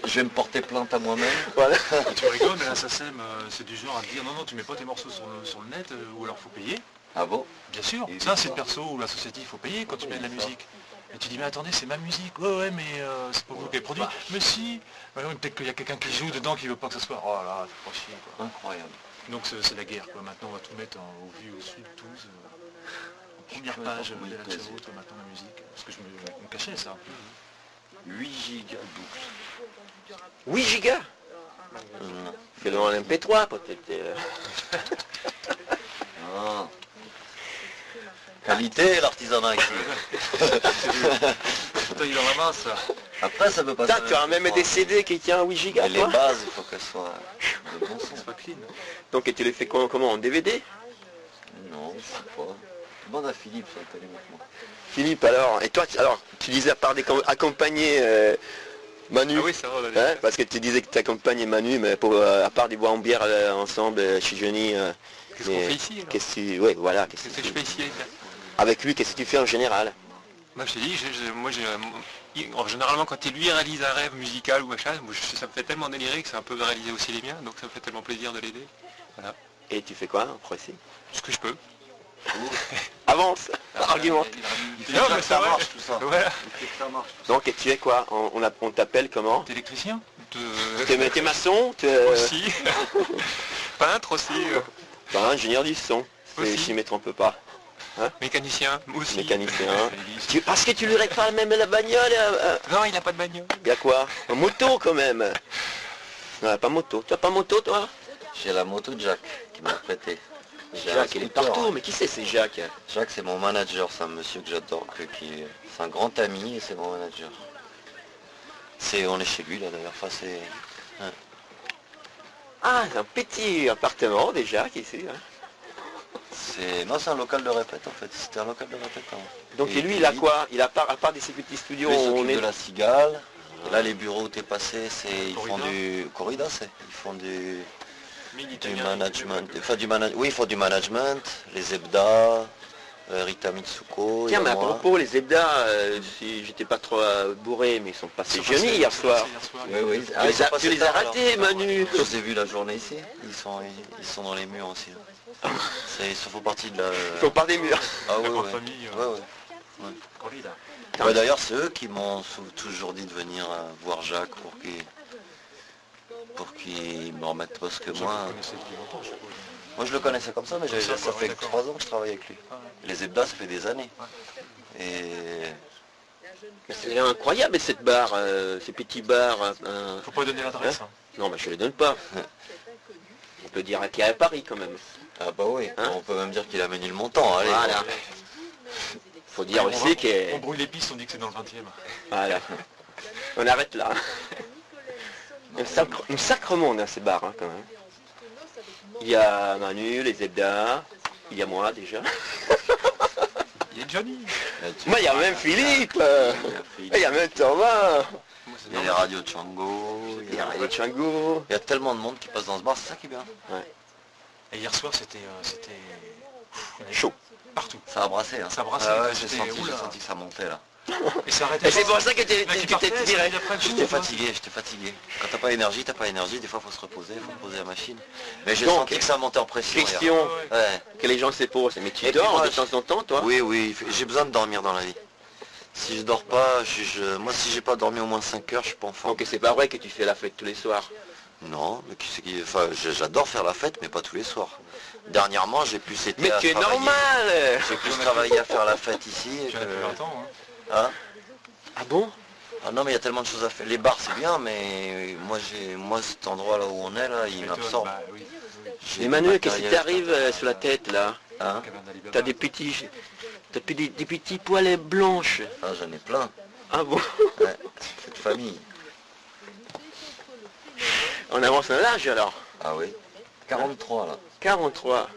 Je vais me porter plainte à moi-même.
Voilà.
Tu rigoles, mais la SACEM, c'est du genre à te dire non, tu mets pas tes morceaux sur le net, ou alors faut payer.
Ah bon?
Bien sûr, ça c'est le perso ou l'associatif, il faut payer quand tu mets de la musique. Et tu dis mais attendez, c'est ma musique, ouais mais c'est pas vous qui avez produit. Mais si, peut-être qu'il y a quelqu'un qui joue dedans qui veut pas que ça soit. Oh là, c'est pas chier quoi.
Incroyable.
Donc c'est la guerre quoi, maintenant on va tout mettre au vu, au sud, tous. En première page de la Chavoute, maintenant la musique. Parce que on cachait ça.
8 gigas de boucle.
8 gigas. C'est dans un MP3 peut-être.
Ah. Qualité l'artisanat ici.
Putain, il en ramasse.
Après ça peut pas.
Tu as même des CD qui tiennent 8 gigas.
Mais les bases, il faut qu'elles soient de bon son.
Pas clean.
Donc et tu les fais comment en DVD?
Non, je sais pas. Demande à Philippe ça télé maintenant.
Philippe alors, et toi tu disais à part accompagner Manu,
ah oui, ça va,
hein, parce que tu disais que tu accompagnais Manu, mais à part des bois en bière ensemble chez Johnny.
Qu'est-ce qu'on fait ici alors?
Ouais, voilà.
Qu'est-ce que je fais ici
avec lui, qu'est-ce que tu fais en général?
Moi je t'ai dit, généralement quand lui réalise un rêve musical ou machin, ça me fait tellement délirer que c'est un peu de réaliser aussi les miens, donc ça me fait tellement plaisir de l'aider. Voilà.
Et tu fais quoi en précis?
Ce que je peux.
Avance, argument.
Non mais ça marche tout ça. Voilà.
Donc et tu es quoi? On t'appelle comment?
T'es électricien?
T'es maçon?
Aussi. Peintre aussi.
Ingénieur du son, si je ne me trompe pas.
Hein? Mécanicien aussi.
Mécanicien. Parce que tu lui répares même la bagnole.
Non, il n'a pas de bagnole.
Il y a quoi? Moto quand même. Non, pas moto. Tu n'as pas moto toi?
J'ai la moto de Jacques qui m'a prêté.
Jacques, il est partout, mais qui c'est Jacques?
Jacques c'est mon manager, c'est un monsieur que j'adore, c'est un grand ami et c'est mon manager. On est chez lui là d'ailleurs, enfin c'est... Hein.
Ah, c'est un petit appartement déjà qui ici. Hein.
Non, c'est un local de répète en fait, c'était un local de répète. Hein.
Donc et lui il a quoi? Il a à part des petits studios
lui, on est de la Cigale. Et là les bureaux où t'es passé, ils font du... Corrida ils font du management, oui ils font du management, les EBDA, Nikita Mitsuko.
Tiens,
il y
mais
a
à
moi.
propos, les Zebda, si j'étais pas trop bourré, mais ils sont passés jeûner hier soir.
Oui, oui.
Tu
Ah,
les
ils sont
as,
passés
tu les as
tard,
ratés,
alors.
Manu.
Je les ai vus la journée ici. Ils sont dans les murs aussi. Là. Ils font partie de la...
Ils font par des murs.
Ah
La
oui,
grande
ouais.
famille.
Ouais, ouais.
Corrida.
Ouais, d'ailleurs, c'est eux qui m'ont toujours dit de venir voir Jacques pour qu'il me remette parce que
Je
moi...
le connaissais depuis longtemps, je suppose.
Moi je le connaissais comme ça, mais
Comme ça,
ça
quoi,
fait
ouais, d'accord.
3 ans que je travaille avec lui.
Ah ouais.
Les Zebda, ça fait des années.
Ouais.
Et
C'est incroyable cette barre, ces petits bars.
Faut pas donner l'adresse.
Hein
Hein.
Non, mais je les donne pas. On peut dire qu'il est à Paris quand même.
ah bah oui,
Hein,
on peut même dire qu'il a mené le montant. Allez,
voilà. Faut dire aussi
On
que...
brouille les pistes, on dit que c'est dans le 20e.
Voilà. On arrête là. Un sacre monde, hein, ces bars, hein, quand même. Il y a Manu, les Zebda, il y a moi déjà.
Il y a Johnny.
Moi, il y a même Philippe. Il y a même Thomas.
Moi, c'est
Il y a les
normal.
radios de Chango.
Il y a les Chango.
Il y a tellement de monde qui passe dans ce bar, c'est ça qui est bien.
Et hier soir, c'était
Chaud.
partout.
Ça a brassé. Hein.
Ça brassait,
Ah ouais,
c'était-
j'ai
oula.
senti que ça montait là.
Et ça arrêtait
Et c'est
pas.
pour ça que tu
Le mec, il
t'es
partait,
tiré.
ça après le coup,
J'étais
quoi.
fatigué. Quand t'as pas énergie, Des fois, faut se reposer, faut poser la machine. Mais j'ai
Donc,
senti que ça montait en pression. hier.
Question
Ouais.
que les gens se posent. Mais tu
Et puis
dors
moi,
de temps en temps, toi?
Oui, oui, j'ai besoin de dormir dans la vie. Si je dors pas, moi si j'ai pas dormi au moins 5 heures, je suis pas en forme.
Donc c'est pas vrai que tu fais la fête tous les soirs.
Non, mais qui c'est qui... Enfin, j'adore faire la fête, mais pas tous les soirs. Dernièrement, j'ai plus été
Mais
à
tu es
travailler.
normal.
J'ai plus travaillé à faire la fête ici.
Tu en as plus longtemps. Hein.
Hein
Ah bon?
Ah non, mais il y a tellement de choses à faire. Les bars, c'est bien, mais moi cet endroit là où on est, là, il
Mais toi,
m'absorbe.
bah oui.
J'ai
Mais
du
Manu, qu'est-ce qui
matériel,
t'arrive sur la tête là?
Hein
Caverne d'Alibaba.
T'as des petits poils blanches.
Ah, j'en ai plein.
Ah bon?
Ouais, cette famille.
On avance un âge alors.
Ah oui. 43 là.
43.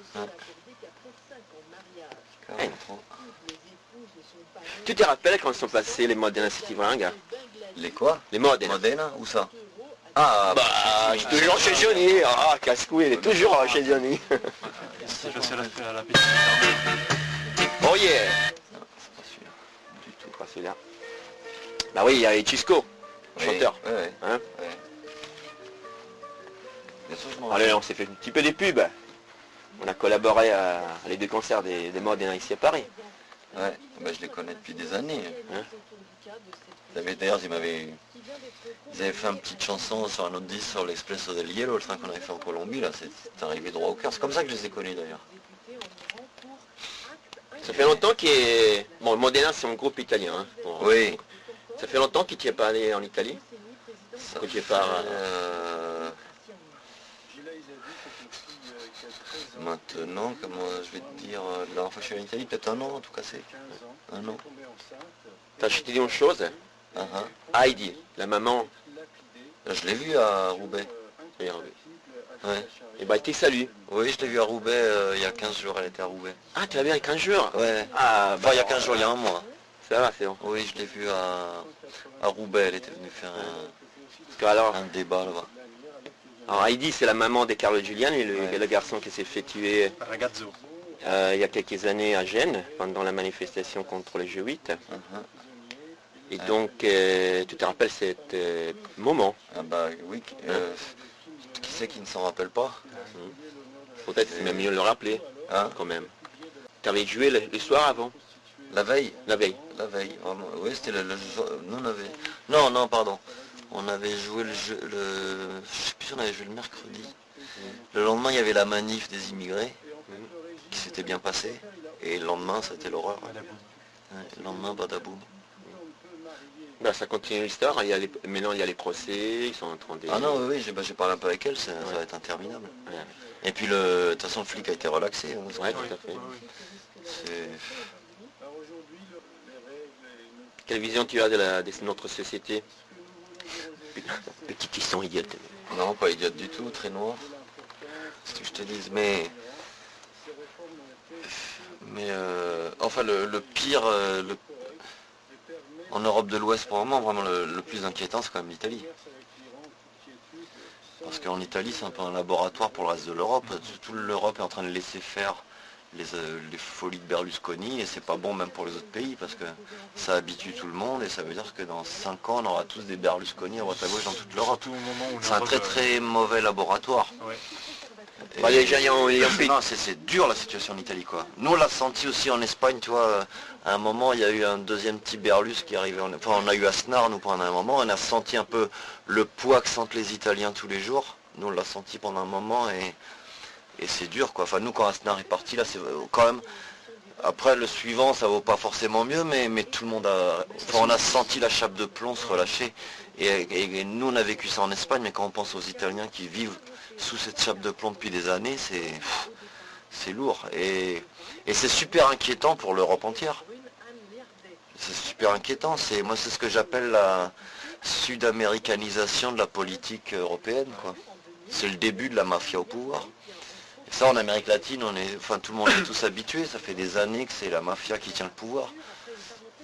43.
Tu te rappelles quand sont passés les Modena City Wrang?
Les quoi?
Les Modena.
Modena? Où ça? Ah,
Bah, je suis toujours chez Johnny. Ah, casse-couille, il est toujours chez Johnny.
C'est passé à la petite ferme.
Oh yeah.
non, c'est pas sûr.
Du tout, pas celui-là. Bah oui, il y a Chisco,
Oui,
chanteur.
Ouais,
Hein?
ouais. Bien sûr, je m'en
Allez,
rappelle.
on s'est fait un petit peu des pubs. On a collaboré à les deux concerts des Modena ici à Paris.
Ouais, bah, je les connais depuis des années.
Hein?
D'ailleurs, ils avaient fait une petite chanson sur un autre disque sur l'Expresso del Hielo, le train qu'on avait fait en Colombie, là, c'est arrivé droit au cœur. C'est comme ça que je les ai connus d'ailleurs.
Ça fait longtemps qu'il est... Bon, Modena c'est un groupe italien. Hein. Bon,
Oui.
ça fait longtemps qu'il n'y est pas allé en Italie.
Ça
Que tu es
fait,
pas...
maintenant, comment je vais te dire, la dernière fois que je suis allé en Italie, peut-être un an en tout cas, c'est un an.
T'as acheté une chose?
Ah, ah.
Heidi, la maman.
Je l'ai vu à Roubaix.
Regarde.
Ouais.
Et bah, il te salue.
Oui, je l'ai vu à Roubaix il y a 15 jours, elle était à Roubaix.
Ah, tu l'as vu avec 15 jours?
Ouais.
Ah,
Enfin, il y a 15 jours, il y a un mois.
Ça va, c'est bon.
Oui, je l'ai vu à Roubaix, elle était venue faire
Parce que alors,
un débat là-bas.
alors Heidi, c'est la maman de Carlo Giuliani,
Ouais.
le garçon qui s'est fait tuer
Ragazzo.
il y a quelques années à Gênes, pendant la manifestation contre les G8.
Uh-huh.
Et donc, tu te rappelles cet moment?
Ah bah oui, qui c'est qui ne s'en rappelle pas?
Peut-être c'est même mieux de le rappeler,
Hein?
quand même. Tu avais joué le soir avant?
La veille?
La veille.
La veille, vraiment. Oui, c'était nous on avait... Non, non, pardon. On avait joué le jeu, je sais plus si on avait joué le mercredi. Le lendemain, il y avait la manif des immigrés, qui s'était bien passée. Et le lendemain, c'était l'horreur. Ouais, le lendemain, badaboum.
Bah, ça continue l'histoire, maintenant il y a les procès, ils sont en train de...
Ah non, oui, j'ai parlé un peu avec elle, ça va être interminable.
Ouais,
Et puis, de toute façon, le flic a été relaxé. Hein,
ouais, tout à fait.
c'est...
Quelle vision tu as de notre société? Petit qui sont idiotes.
Non, pas idiote du tout, très noir. C'est ce que je te dise, mais enfin le pire, en Europe de l'Ouest pour le moment, vraiment le plus inquiétant, c'est quand même l'Italie. Parce qu'en Italie, c'est un peu un laboratoire pour le reste de l'Europe. Toute l'Europe est en train de laisser faire les folies de Berlusconi, et c'est pas bon même pour les autres pays parce que ça habitue tout le monde et ça veut dire que dans 5 ans on aura tous des Berlusconi à droite à gauche dans toute l'Europe. C'est un très très mauvais laboratoire.
Ouais.
Bah, déjà,
Non, c'est dur la situation en Italie quoi. Nous on l'a senti aussi en Espagne, tu vois, à un moment il y a eu un deuxième petit Berlus qui est arrivé, enfin on a eu Aznar nous pendant un moment, on a senti un peu le poids que sentent les Italiens tous les jours. Nous on l'a senti pendant un moment et c'est dur quoi. Enfin nous quand Aznar est parti là c'est quand même. Après le suivant ça vaut pas forcément mieux mais tout le monde a. Enfin, on a senti la chape de plomb se relâcher. Et nous on a vécu ça en Espagne, mais quand on pense aux Italiens qui vivent sous cette chape de plomb depuis des années, c'est lourd. Et c'est super inquiétant pour l'Europe entière. C'est super inquiétant. Moi c'est ce que j'appelle la sud-américanisation de la politique européenne, quoi. C'est le début de la mafia au pouvoir. Et ça en Amérique latine, tout le monde est tous habitués, ça fait des années que c'est la mafia qui tient le pouvoir.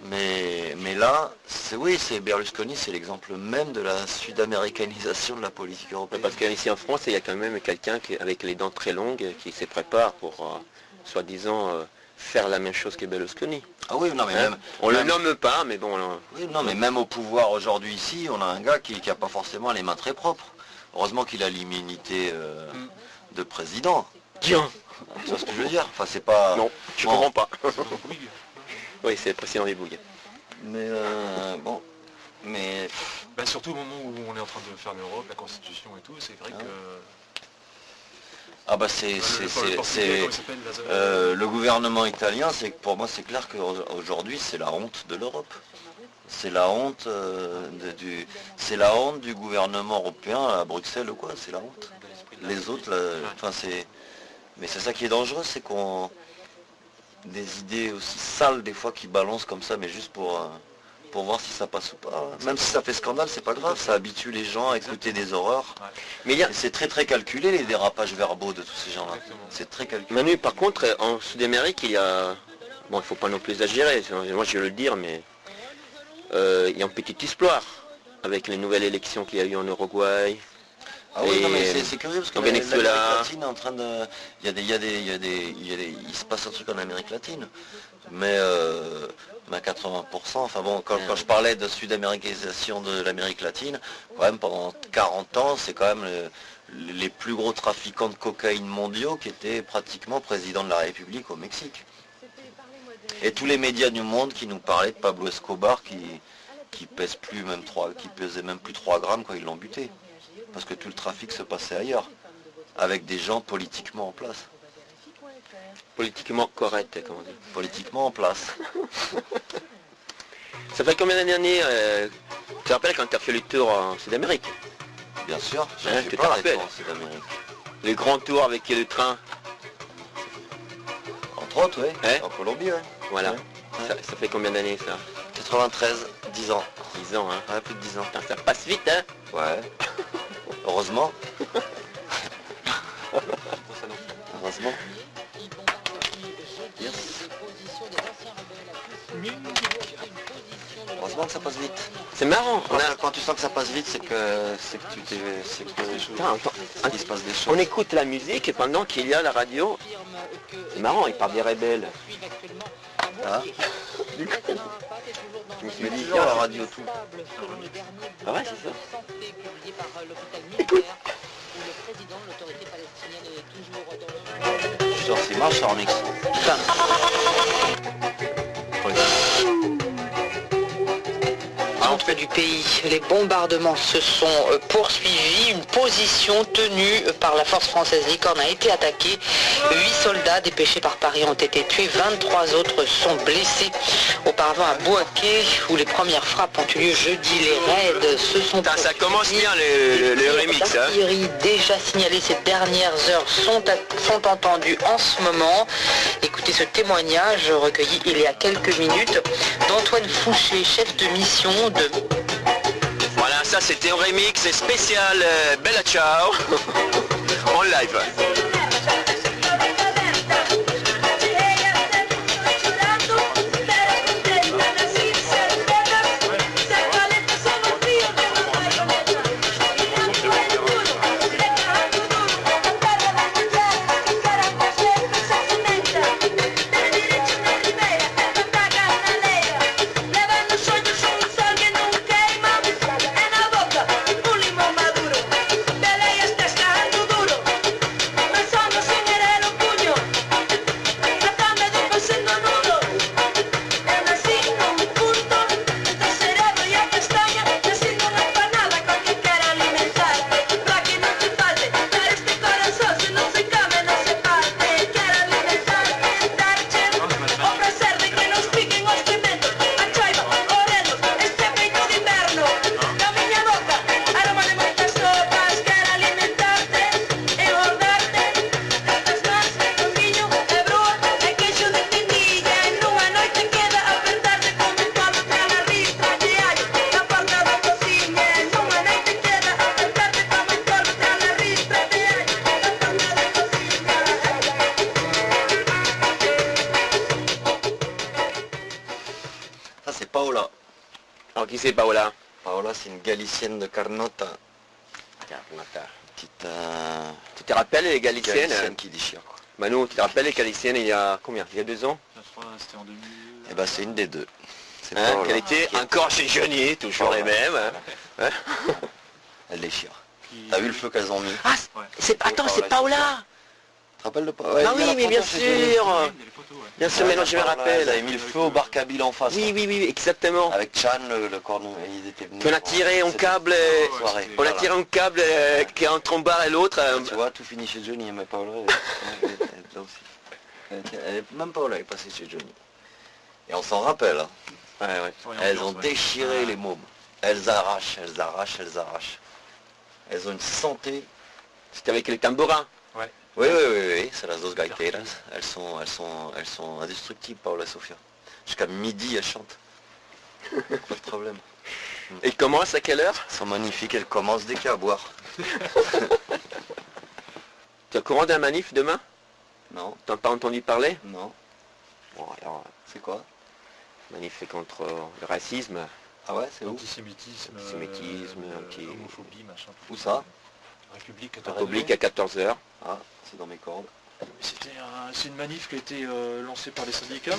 Mais là, c'est Berlusconi, c'est l'exemple même de la sud-américanisation de la politique européenne.
Parce qu'ici en France, il y a quand même quelqu'un avec les dents très longues qui se prépare pour, soi-disant, faire la même chose que Berlusconi.
Ah oui, non mais
Hein?
même...
On le nomme pas, mais bon...
Oui, non mais même au pouvoir aujourd'hui ici, on a un gars qui n'a pas forcément les mains très propres. Heureusement qu'il a l'immunité de président.
Tiens.
Tu vois ce que je veux dire? Enfin c'est pas...
Non, je
Bon.
comprends pas. Oui, c'est le président des Bouygues.
Mais bon... Mais...
Bah, surtout au moment où on est en train de faire l'Europe, la Constitution et tout, c'est vrai que...
Ah bah
le
le gouvernement italien, c'est pour moi c'est clair qu'aujourd'hui c'est la honte de l'Europe. C'est la honte c'est la honte du gouvernement européen à Bruxelles ou quoi, c'est la honte. Les autres, mais c'est ça qui est dangereux, c'est qu'on des idées aussi sales des fois qui balancent comme ça, mais juste pour voir si ça passe ou pas. Même si ça fait scandale, c'est pas grave, ça habitue les gens à écouter des horreurs.
Mais
Et c'est très très calculé les dérapages verbaux de tous ces gens-là. C'est très calculé.
Manu, par contre, en Sud-Amérique, il y a... Bon, il faut pas non plus exagérer, moi je vais le dire, mais... il y a une petite histoire avec les nouvelles élections qu'il y a eu en Uruguay.
Ah oui,
Et
non, mais c'est curieux parce que
en
l'Amérique
Venezuela.
latine est en train de... Il se passe un truc en Amérique latine. Mais à 80%, enfin bon, quand je parlais de sud-américanisation de l'Amérique latine, quand même pendant 40 ans, c'est quand même les plus gros trafiquants de cocaïne mondiaux qui étaient pratiquement présidents de la République au Mexique. Et tous les médias du monde qui nous parlaient de Pablo Escobar qui pèse plus même 3, qui pesait même plus 3 grammes quand ils l'ont buté. Parce que tout le trafic se passait ailleurs, avec des gens politiquement en place.
Politiquement correct, comment dire.
Politiquement en place.
Ça fait combien d'années tu te rappelles quand tu as fait le tour en Sud-Amérique?
Bien sûr, j'ai
Hein,
fait
tu
plein
te
de
rappelles.
tours en Sud-Amérique.
Les grands tours avec le train.
Entre autres, oui.
Hein?
En Colombie, oui.
Voilà.
Ouais.
Ça fait combien d'années ça?
93, 10 ans.
10 ans, hein.
Ouais, plus de 10 ans.
Putain, ça passe vite, hein.
Ouais. Heureusement. Heureusement. Yes. Heureusement que ça passe vite.
C'est marrant.
Quand tu sens que ça passe vite, c'est que
Putain, attends,
il se passe des choses.
on écoute la musique et pendant qu'il y a la radio, c'est marrant, il parle des rebelles.
Ah.
Je me suis
Mais
dit,
toujours la radio tout.
ah ouais, c'est ça.
Écoute.
Genre c'est marche en mix.
À l'entrée du pays, les bombardements se sont poursuivis. Une position tenue par la force française Licorne a été attaquée. 8 soldats dépêchés par Paris ont été tués. 23 autres sont blessés. Auparavant à Bouaké, où les premières frappes ont eu lieu jeudi, les raids se sont
Putain, ça
poursuivis.
commence bien les remix, hein.
L'artillerie déjà signalée ces dernières heures sont entendues en ce moment. Écoutez ce témoignage recueilli il y a quelques minutes d'Antoine Fouché, chef de mission de...
Voilà, ça c'était un remix spécial Bella Ciao en live.
c'est Paola.
Alors qui c'est Paola?
Paola, c'est une galicienne de Carnota. Petite
Tu te rappelles les Galiciennes?
galicienne qui déchire, quoi.
Manu, tu te rappelles les Galiciennes il y a combien? Il y a 2 ans?
Je crois que c'était en 2000.
Eh ben, c'est une des deux. C'est
Hein,
Paola.
qu'elle était encore chez Johnny, toujours les mêmes. Hein.
Elle déchire.
Qui-
T'as vu le feu qu'elles ont mis?
Ah,
Ouais.
attends, c'est Paola.
Tu te rappelles de Paola?
Ah oui, mais bien sûr.
Il y a les photos, ouais.
Bien sûr, maintenant je me
Elle
rappelle.
avait mis le feu au bar Kabyle en face.
Oui, oui, oui, exactement.
Avec Chan, le cornu, ils étaient venus.
Qu'on a tiré un
C'était
câble,
une soirée.
on a
Voilà.
tiré un câble qui est entre un bar et l'autre.
Tu vois, tout finit chez Johnny, mais Paola, elle était là aussi. Même Paola est passée chez Johnny. Et on s'en rappelle, hein.
Ouais, ouais.
Ouais,
Elles ont
ambiance, ouais.
déchiré les mômes. Elles arrachent, elles arrachent, elles arrachent. Elles ont une santé.
C'était avec les tambourins.
Oui, oui, oui, oui, c'est las dos gaiteras. Elles sont indestructibles, Paola et Sofia. Jusqu'à midi, elles chantent. Pas de problème.
Et commence à quelle heure?
Elles sont magnifiques, elles commencent dès qu'il y a à boire.
Tu es au courant d'un manif demain?
Non,
T'as pas entendu parler?
non.
Bon, alors,
C'est quoi?
manif contre le racisme.
Ah ouais, c'est où?
Antisémitisme,
Antisémitisme, anti-
homophobie, machin.
Où ça?
République.
Public à 14h.
Ah, c'est dans mes cordes.
C'est une manif qui a été lancée par les syndicats.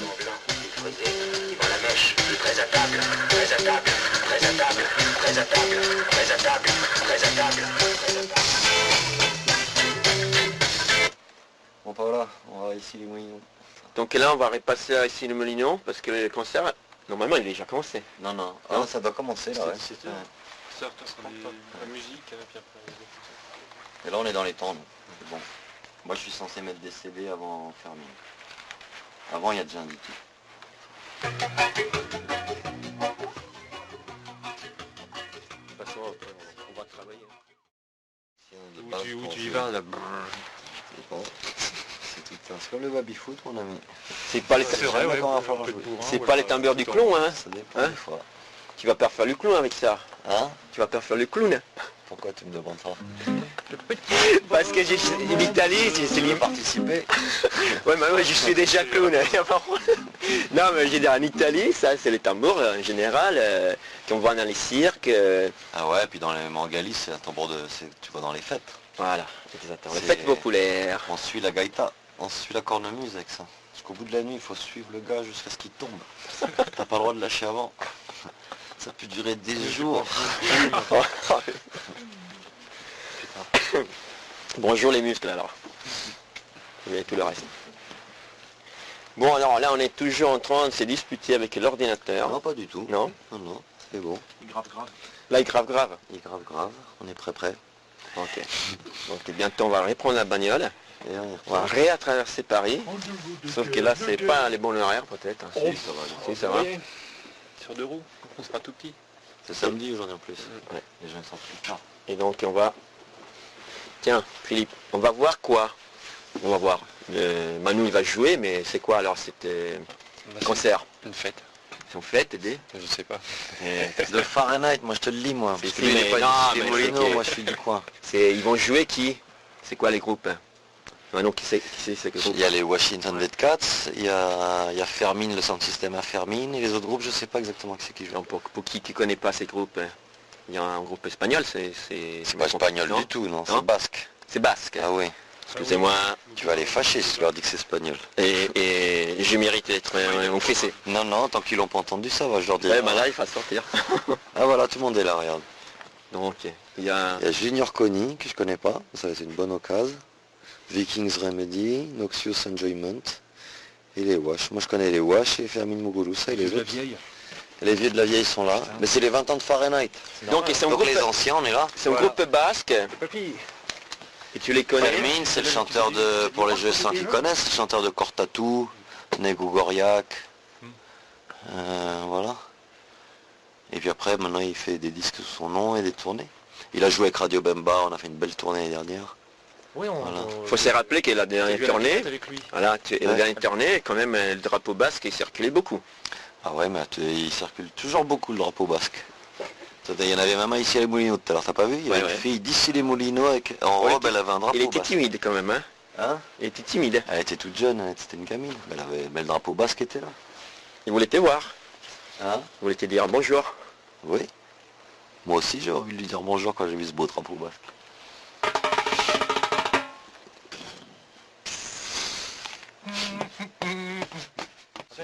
Bon, Paola, on va ici les mouillons.
Donc là, on va repasser à ici le Molignon parce que le concert, normalement, il est déjà commencé.
Non, non.
Non.
Ah, ça doit commencer là, ouais.
C'était-
Ouais.
la musique, puis après...
Et là, on est dans les temps, nous. C'est bon. Moi, je suis censé mettre des CD avant Fermine. Avant, il y a déjà indiqué.
De toute façon, on va travailler.
Où tu y vas là?
C'est tout un... C'est comme le baby-foot, mon ami.
C'est pas les,
C'est vrai, ouais.
Quand on va falloir jouer.
c'est pas les tambours du clown, hein.
Ça dépend
Hein?
des fois.
Tu vas pas faire le clown avec ça.
Hein?
Tu vas pas faire le clown.
Pourquoi tu me demandes ça?
Parce que j'ai en Italie, c'est libre.
Participer?
Ouais, mais ouais, je suis déjà clown. Non, mais j'ai dit en Italie, ça, c'est les tambours en général qu'on voit dans les cirques.
Ah ouais, puis dans les Mangalis, c'est un tambour de... Tu vas dans les fêtes.
Voilà, exactement. Les
C'est-
fêtes populaires.
On suit la gaïta, on suit la cornemuse avec ça. Jusqu'au bout de la nuit, il faut suivre le gars jusqu'à ce qu'il tombe. T'as pas le droit de lâcher avant. Ça peut durer des jours.
Bonjour les muscles alors. Et tout le reste. Bon alors là on est toujours en train de se disputer avec l'ordinateur.
Non, pas du tout.
Non.
Non, non, c'est bon.
Grave, grave.
Là il grave grave.
Il est grave, grave. On est prêt.
Ok. Donc bientôt on va reprendre la bagnole.
Et
On va rétraverser Paris. Sauf que là c'est pas les bons horaires peut-être. hein. Si, ça va. Si, ça va.
Sur 2 roues, on sera tout petit.
C'est samedi aujourd'hui en plus.
Ouais.
Les gens sont plus tard.
Et donc on va... Tiens Philippe, on va voir quoi? On va voir. Manu il va jouer mais c'est quoi alors? C'était concert.
Une fête.
C'est une fête, Dédé?
Je sais pas.
De Fahrenheit, moi je te le lis moi. Parce que lui, il
mais
est pas
non,
du
mais
Molino,
c'est-
moi je suis du coin.
Ils vont jouer qui? C'est quoi les groupes? Manu qui c'est ces groupes?
Il y a les Washington Redcats, il y a Fermine, le sound system à Fermine, et les autres groupes, je sais pas exactement qui c'est qui joue.
Donc, pour qui ne connaît pas ces groupes, il y a un groupe espagnol, c'est
C'est pas espagnol
non
du tout, non,
Non.
c'est basque.
C'est basque.
Ah oui,
Excusez-moi.
tu vas les fâcher si tu leur dis que c'est espagnol.
Et j'ai mérité d'être encaissé.
Non, non, tant qu'ils l'ont pas entendu, ça va, je leur dis.
Ouais, bah là, il va sortir.
Ah voilà, tout le monde est là, regarde.
Donc, il y a...
Il y a Junior Connie, que je connais pas, ça c'est une bonne occasion. Vikings Remedy, Noxious Enjoyment, et les Wash. Moi je connais les Wash et Fermine Muguruza et les autres.
vieille.
Les vieux de la vieille sont là. Mais c'est les 20 ans de Fahrenheit.
Donc, c'est un
Donc
groupe,
les anciens, on est là.
c'est un groupe basque. Et tu les connais?
Fermine, c'est le chanteur de, pour les jeux sans qui connaissent, le chanteur de Cortatou, Nego Goriac. Voilà. Et puis après, maintenant il fait des disques sous son nom et des tournées. Il a joué avec Radio Bemba, on a fait une belle tournée l'année dernière.
Oui, on...
Voilà.
Faut se rappeler que la dernière tournée,
avec lui.
voilà, la
Ouais.
dernière tournée, quand même, le drapeau basque, il circulait beaucoup.
Ah ouais, mais il circule toujours beaucoup le drapeau basque. Il y en avait même un ici à les Moulineaux tout à l'heure, t'as pas vu? Il y avait
Ouais,
une
ouais.
fille d'ici les Moulineaux avec, en
Ouais,
robe, elle avait un drapeau
Il était
basque.
timide quand même, hein?
Hein?
Il était timide.
Elle était toute jeune, c'était une gamine. Mais le drapeau basque était là.
Il voulait te voir.
Hein?
Vous voulez te dire bonjour?
Oui. Moi aussi j'ai envie de lui dire bonjour quand j'ai vu ce beau drapeau basque.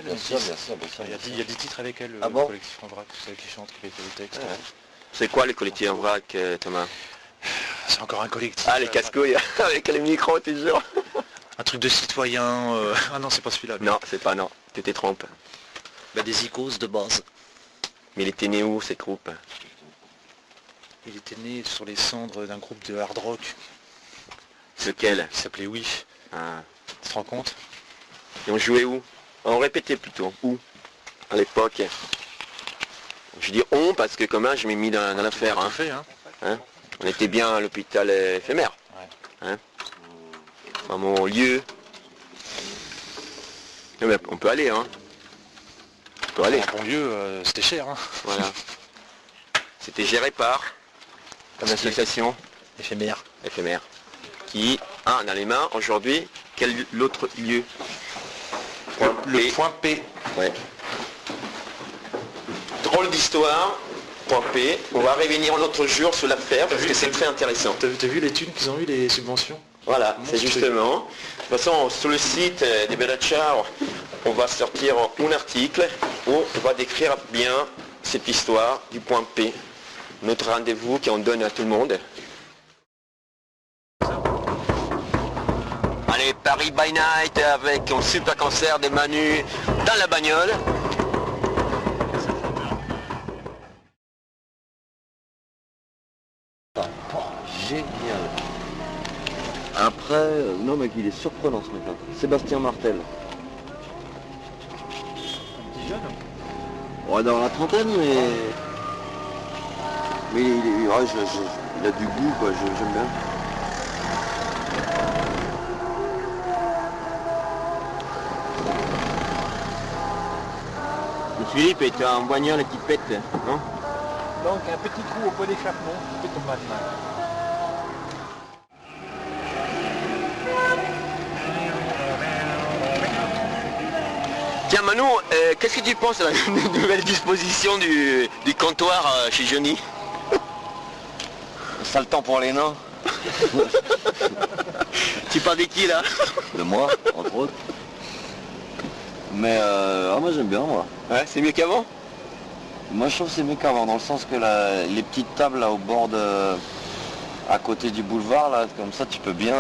Bien sûr, bien sûr, bien sûr.
Il y a 10 titres avec elle,
Ah
le
bon?
collectif en vrac, c'est elle qui chante, qui fait le texte.
Ouais.
C'est quoi les collectifs en vrac, Thomas?
C'est encore un collectif.
Ah, les casse-couilles avec les micros, toujours.
Un truc de citoyen. Ah non, c'est pas celui-là.
Non, c'est pas non. Tu te trompes.
Bah, des icônes de base.
Mais il était né où, ces groupes?
Il était né sur les cendres d'un groupe de hard rock
Lequel?
qui s'appelait Wish.
Ah.
Tu te rends compte?
Et on jouait où? On répétait plutôt. Où? À l'époque. Je dis on parce que comme je m'ai mis dans l'affaire. Hein.
Fait, hein.
Hein? On était bien à l'hôpital éphémère.
Ouais.
Hein? Dans mon lieu. Eh ben, on peut aller, hein. On peut aller.
En banlieue, c'était cher, hein.
Voilà. C'était géré par une association
Éphémère.
éphémère qui a dans les mains aujourd'hui quel autre lieu?
Le point P.
Ouais. Drôle d'histoire. Point P. On va revenir l'autre jour sur l'affaire parce que c'est très intéressant.
T'as vu les thunes qu'ils ont eu, les subventions?
Voilà,
Mon
c'est
truc.
justement. De toute façon, sur le site des Bellacciar, on va sortir un article où on va décrire bien cette histoire du point P. Notre rendez-vous qu'on donne à tout le monde. Allez, Paris by Night avec un super concert de Manu dans la bagnole.
Génial. Après, non mec, il est surprenant ce mec-là. Sébastien Martel.
Un petit jeune.
Ouais, dans la trentaine, mais... Mais ouais, il a du goût, quoi, j'aime bien.
Le Philippe était en bagnole qui pète, non?
Donc un petit trou au pot d'échappement, c'est ton matin.
Tiens Manu, qu'est-ce que tu penses de la nouvelle disposition du comptoir chez Johnny?
Ça le temps pour les nains.
Tu parles de qui là?
De moi, entre autres. Mais moi j'aime bien moi.
Ouais, c'est mieux qu'avant?
Moi je trouve que c'est mieux qu'avant, dans le sens que les petites tables là au bord de... à côté du boulevard là, comme ça tu peux bien...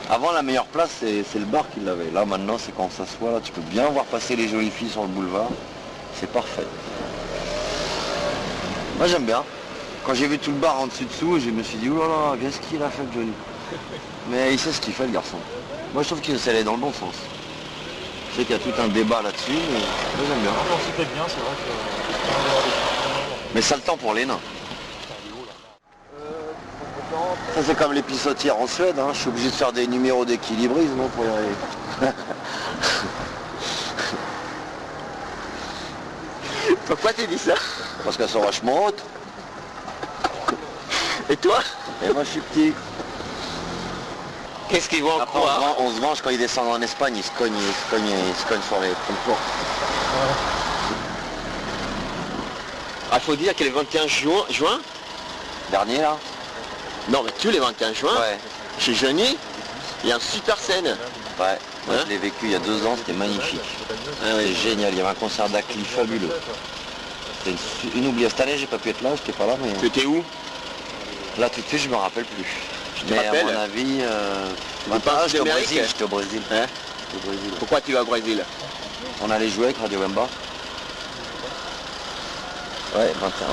Avant la meilleure place c'est le bar qui l'avait. Là maintenant c'est quand on s'assoit là, tu peux bien voir passer les jolies filles sur le boulevard. C'est parfait. Moi j'aime bien. Quand j'ai vu tout le bar en dessous, je me suis dit, oh là là, qu'est-ce qu'il a fait Johnny? Mais il sait ce qu'il fait le garçon. Moi je trouve qu'il allait dans le bon sens. Je sais qu'il y a tout un débat là-dessus, mais moi j'aime bien.
On s'y fait bien, c'est vrai que...
Mais ça le temps pour les nains. Ça c'est comme les pissotières en Suède, hein. Je suis obligé de faire des numéros d'équilibrisme non, pour y arriver.
Pourquoi tu dis ça?
Parce qu'elles sont vachement hautes.
Et toi?
Et moi je suis petit.
Qu'est-ce qu'ils vont en
Après
croire?
on se venge quand ils descendent en Espagne, ils se cognent sur les portes.
Ah, faut dire que le 21 juin,
Dernier là?
non mais tous les 21 juin,
Ouais.
chez Johnny, il y a une super scène.
Ouais. Moi
Hein?
je l'ai vécu il y a 2 ans, c'était magnifique. C'était génial, il y avait un concert d'Acli fabuleux. C'était inoubliable. Cette année j'ai pas pu être là, j'étais pas là, mais
Tu étais où?
là tout de suite je me rappelle plus.
te
Mais à
rappelles?
mon avis,
penses
j'étais au
d'Amérique?
Brésil, j'étais au Brésil.
Hein?
J'étais au Brésil.
Pourquoi tu vas au Brésil?
On allait jouer avec Radio Wemba. Ouais, 21.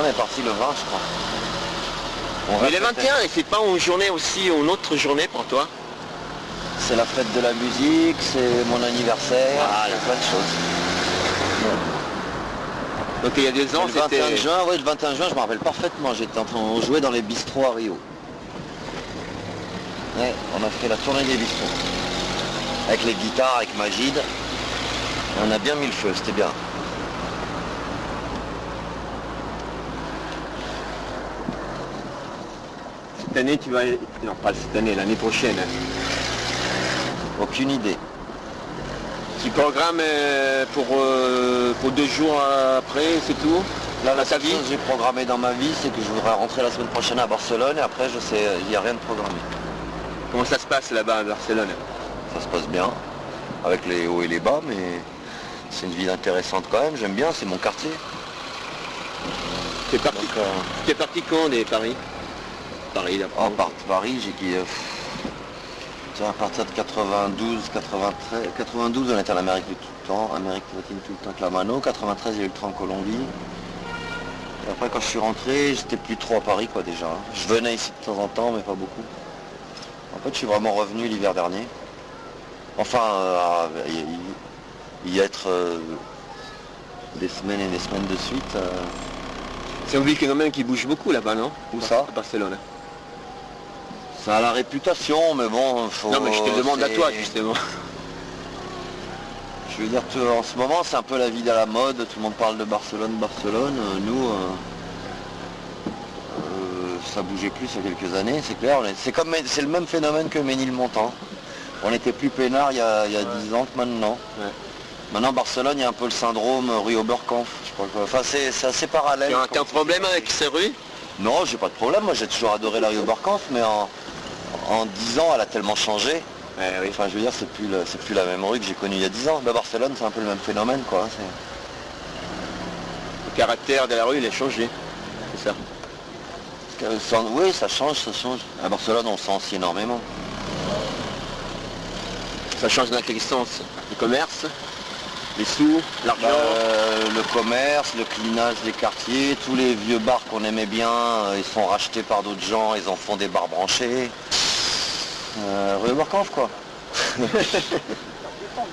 On est parti le 20 je crois. On
Mais le
répétait.
21, et c'est pas une journée aussi, une autre journée pour toi?
C'est la fête de la musique, c'est mon anniversaire, il y a plein de choses.
Donc il y a 2 ans,
Le 21
c'était...
juin, ouais, le 21 juin, je me rappelle parfaitement, on jouait dans les bistrots à Rio. Ouais, on a fait la tournée des bistrots. Avec les guitares, avec Magid. Et on a bien mis le feu, c'était bien.
Cette année, tu vas... Non, pas cette année, l'année prochaine.
Aucune idée.
Tu programmes pour 2 jours après, c'est tout?
Là, la seule chose que j'ai programmé dans ma vie, c'est que je voudrais rentrer la semaine prochaine à Barcelone et après, je sais, il n'y a rien de programmé.
Comment ça se passe là-bas à Barcelone?
Ça se passe bien, avec les hauts et les bas, mais c'est une ville intéressante quand même, j'aime bien, c'est mon quartier.
T'es parti quand de Paris? Paris, là.
Paris, j'ai qui... à partir de 92, 93, 92 on était en Amérique tout le temps, Amérique latine tout le temps avec la Mano, 93 il y a eu le train en Colombie. Et après quand je suis rentré, j'étais plus trop à Paris quoi déjà. Je venais ici de temps en temps mais pas beaucoup. En fait je suis vraiment revenu l'hiver dernier. Enfin y être des semaines et des semaines de suite.
C'est une ville quand même qui bouge beaucoup là-bas, non?
Où ça?
À Barcelone.
Ça a la réputation, mais bon, faut...
Non mais je te demande à toi justement.
Je veux dire, en ce moment c'est un peu la vie à la mode, tout le monde parle de Barcelone. Nous, ça bougeait plus il y a quelques années, c'est clair. C'est le même phénomène que Ménilmontant. On était plus peinard il y a 10 ans que maintenant.
Ouais.
Maintenant Barcelone, il y a un peu le syndrome rue Oberkampf, je crois que... Enfin c'est assez parallèle.
Tu as un problème avec ces rues?
Non, j'ai pas de problème, moi j'ai toujours adoré la rue Oberkampf, mais en 10 ans elle a tellement changé.
Oui.
Enfin je veux dire c'est plus la même rue que j'ai connue il y a 10 ans. Bah, Barcelone c'est un peu le même phénomène quoi.
Le caractère de la rue il a changé, c'est ça?
Oui ça change. À Barcelone on sent aussi énormément.
Ça change dans quel sens? Le commerce? Les sous? L'argent?
Le commerce, le clinage des quartiers, tous les vieux bars qu'on aimait bien, ils sont rachetés par d'autres gens, ils en font des bars branchés. Rue Oberkampf quoi.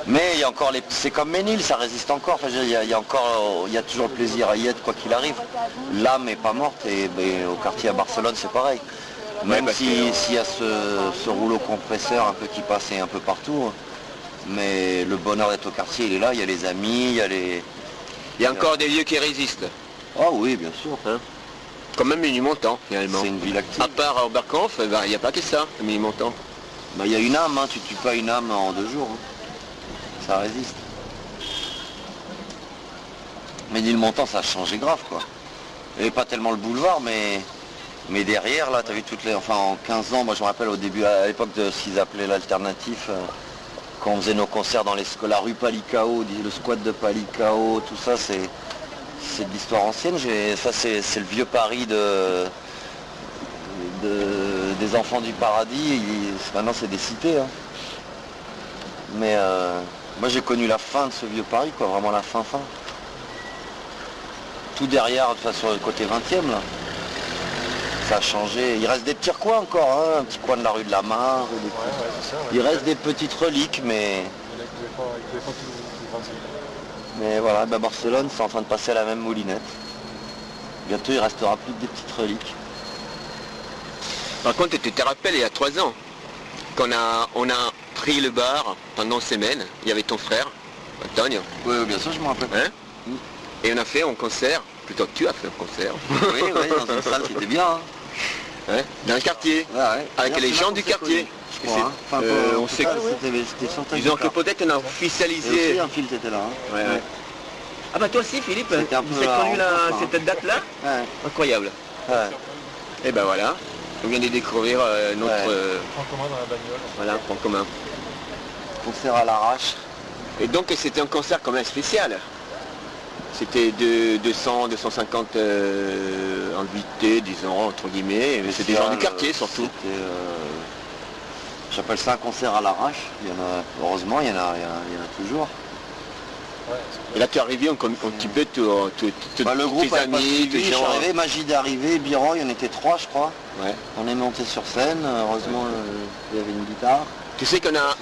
Mais il y a encore c'est comme Ménil, ça résiste encore. Enfin, il y a toujours le plaisir à y être quoi qu'il arrive. L'âme n'est pas morte et au quartier à Barcelone c'est pareil. Même s'il y a ce rouleau compresseur un peu qui passe un peu partout. Mais le bonheur d'être au quartier il est là, il y a les amis, il y a les...
Il y a encore des lieux qui résistent.
Ah oui bien sûr.
Hein, quand même Ménilmontant finalement.
C'est une ville active.
À part à Oberkampf, il n'y a pas que ça, Ménilmontant.
Il y a une âme, hein. Tu tues pas une âme en 2 jours. Hein. Ça résiste. Ménilmontant ça a changé grave quoi. Et pas tellement le boulevard mais derrière là, tu as vu toutes les... Enfin en 15 ans, moi je me rappelle au début, à l'époque de ce qu'ils appelaient l'alternatif, quand on faisait nos concerts dans la rue Palicao, le squat de Palicao, tout ça c'est de l'histoire ancienne. Ça c'est le vieux Paris des enfants du paradis, maintenant c'est des cités. Hein. Mais moi j'ai connu la fin de ce vieux Paris, quoi, vraiment la fin. Tout derrière, sur le côté 20e là. Ça a changé. Il reste des petits coins encore, hein, un petit coin de la rue de la Mare. Il reste des petites reliques, mais voilà, Barcelone c'est en train de passer à la même moulinette. Bientôt il restera plus que des petites reliques.
Par contre, tu te rappelles, il y a 3 ans, qu'on on a pris le bar pendant une semaine, il y avait ton frère, Antonio.
Oui, bien sûr, je me rappelle.
Hein, et on a fait un concert, plutôt tu as fait un concert.
Oui, dans une salle qui était bien. Hein.
Hein, dans le quartier, avec les gens du quartier.
On sait que c'était
disons que peut-être on a officialisé...
un fil était là. Hein.
Ouais. Ah bah toi aussi Philippe, vous avez connu cette date-là? Incroyable.
Ouais.
Et ben voilà, on vient de découvrir notre...
En commun dans la bagnole.
Voilà, point commun.
Concert à l'arrache.
Et donc c'était un concert quand même spécial. C'était 200, 250 invités, disons, entre guillemets, mais c'est des gens du quartier surtout.
J'appelle ça un concert à l'arrache. Heureusement, il y en a toujours.
Et là tu es arrivé un petit peu
le groupe
tes amis,
je suis arrivé, Magid est arrivé, Biroy, on était 3 je crois.
Ouais.
On est monté sur scène, heureusement il y avait une guitare.
Tu sais qu'on a...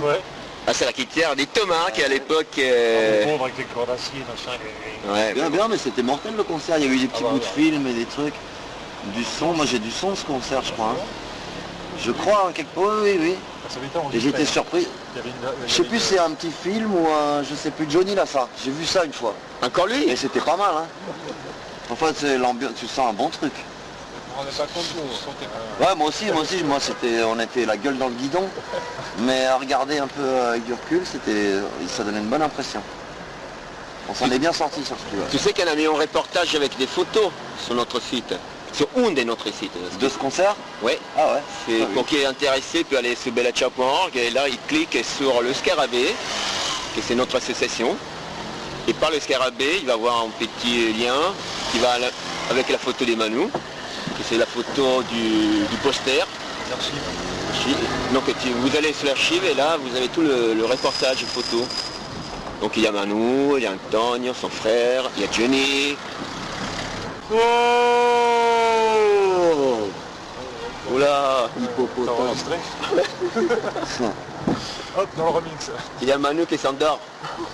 Ouais.
Ah c'est la guitare des Thomas qui à l'époque...
Pauvre avec les cordes d'acier, machin.
Ouais, bien, mais c'était mortel le concert, il y a eu des petits bouts de film et des trucs. Du son, moi j'ai du son ce concert je crois. Hein. Je crois, quelque part, oui. Et j'étais surpris. Je sais plus si c'est un petit film ou je sais plus, Johnny l'a ça. J'ai vu ça une fois.
Encore lui?
Et c'était pas mal, hein. En fait, c'est l'ambiance, tu sens un bon truc.
me rendais pas compte de sauter.
Ouais, moi aussi, on était la gueule dans le guidon, mais à regarder un peu avec du recul, ça donnait une bonne impression. On s'en est bien sorti sur ce coup-là.
Tu sais qu'on a mis un reportage avec des photos sur notre site, sur un de notre sites.
De ce concert?
Ouais.
Ah ouais.
C'est pour qui est intéressé peut aller sur bellaccia.org et là il clique sur le Scarabée, que c'est notre association. Et par le Scarabée, il va voir un petit lien qui va avec la photo des Manous, que c'est la photo du poster. Donc vous allez sur l'archive et là vous avez tout le reportage photo. Donc il y a Manu, il y a Antonio, son frère, il y a Johnny. Oh oula, hippopotame.
Hop, dans le remix.
Il y a Manu qui s'endort.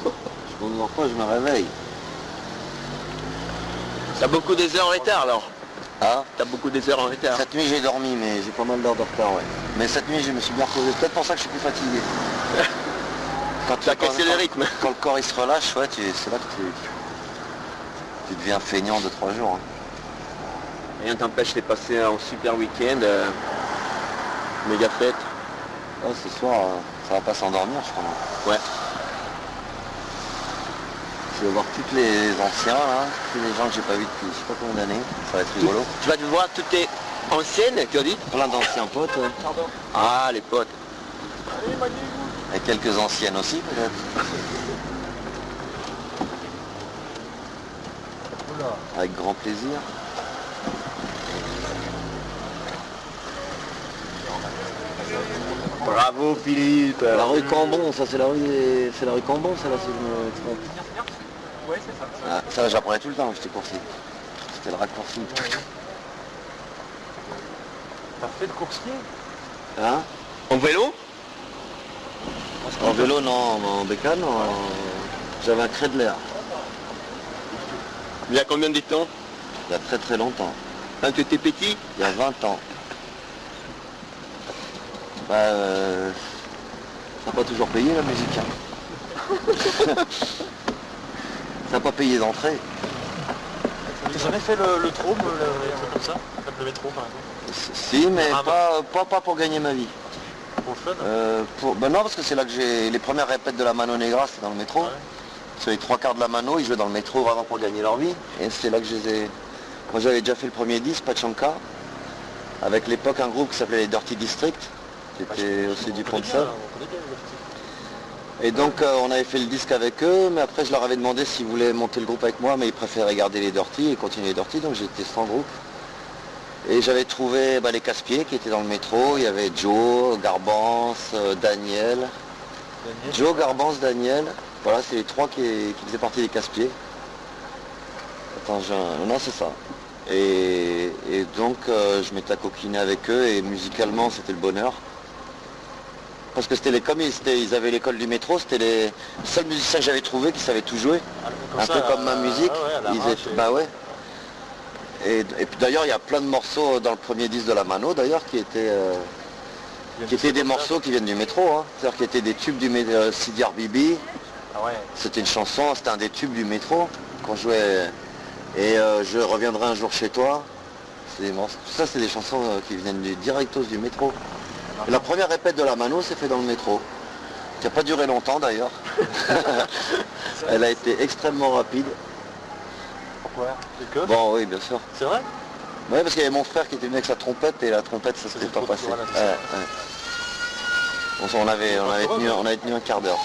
Je ne pas, je me réveille.
T'as beaucoup des heures en retard alors?
Ah,
T'as beaucoup des heures en retard.
cette nuit j'ai dormi, mais j'ai pas mal d'heures de retard, ouais. Mais cette nuit je me suis bien reposé. Peut-être pour ça que je suis plus fatigué.
T'as cassé le rythme.
Quand le corps il se relâche, ouais, c'est là que tu deviens feignant de 3 jours. Hein.
Rien t'empêche de passer un super week-end, méga fête.
Oh, ce soir, ça va pas s'endormir, je crois.
Ouais.
Je vais voir tous les anciens, là, tous les gens que j'ai pas vus depuis je sais pas combien d'années. Ça va être rigolo.
Tu vas te voir toutes tes anciennes, tu as dit?
Plein d'anciens potes, ouais.
Ah, les potes.
Et quelques anciennes aussi, peut-être. Avec grand plaisir.
Bravo Philippe.
La rue Cambon, ça c'est la rue Cambon, ça là, si je me trompe.
Ouais, c'est ça.
Ah, ça j'apprenais tout le temps, j'étais coursier. C'était le raccourci.
T'as fait le coursier?
Hein?
En vélo?
En vélo, non, en bécane, j'avais un Credler.
Il y a combien de temps?
Il y a très très longtemps.
Quand tu étais petit?
Il y a 20 ans. Bah, ça n'a pas toujours payé la musique. Hein. Ça n'a pas payé d'entrée.
T'as jamais fait le trône, le truc comme ça? Comme le métro par exemple?
Si, mais pas pour gagner ma vie.
Pour le fun?
Ben non, parce que c'est là que j'ai les premières répètes de la Mano Negra, c'était dans le métro.
Ouais.
Sur les 3/4 de la Mano, ils jouaient dans le métro vraiment pour gagner leur vie. Et c'est là que je les ai... Moi j'avais déjà fait le premier disque, Pachanka, avec l'époque un groupe qui s'appelait les Dirty District, qui était aussi du Pont de Sable. Et donc on avait fait le disque avec eux, mais après je leur avais demandé s'ils voulaient monter le groupe avec moi, mais ils préféraient garder les Dirty et continuer les Dirty, donc j'étais sans groupe. Et j'avais trouvé les Casse-Pieds qui étaient dans le métro, il y avait Joe, Garbance, Daniel. Joe, Garbance, Daniel, voilà c'est les trois qui faisaient partie des Casse-Pieds. Attends, non c'est ça. Et donc je m'étais coquiné avec eux et musicalement c'était le bonheur. Parce que c'était ils avaient l'école du métro, c'était les seuls musiciens que j'avais trouvé qui savaient tout jouer. Un peu comme ma musique. Bah ouais. Et puis d'ailleurs il y a plein de morceaux dans le premier disque de la Mano d'ailleurs qui étaient des morceaux qui viennent du métro, hein. C'est-à-dire qui étaient des tubes du métro. Sidi Bibi, c'était une chanson, c'était un des tubes du métro qu'on jouait. Et je reviendrai un jour chez toi. Tout ça c'est des chansons qui viennent directos du métro. Et la première répète de la Mano s'est fait dans le métro. Qui n'a pas duré longtemps d'ailleurs. Elle a été extrêmement rapide.
Pourquoi?
Bon oui bien sûr.
C'est vrai?
Oui parce qu'il y avait mon frère qui était venu avec sa trompette et la trompette ça s'était pas passé. On avait tenu un quart d'heure.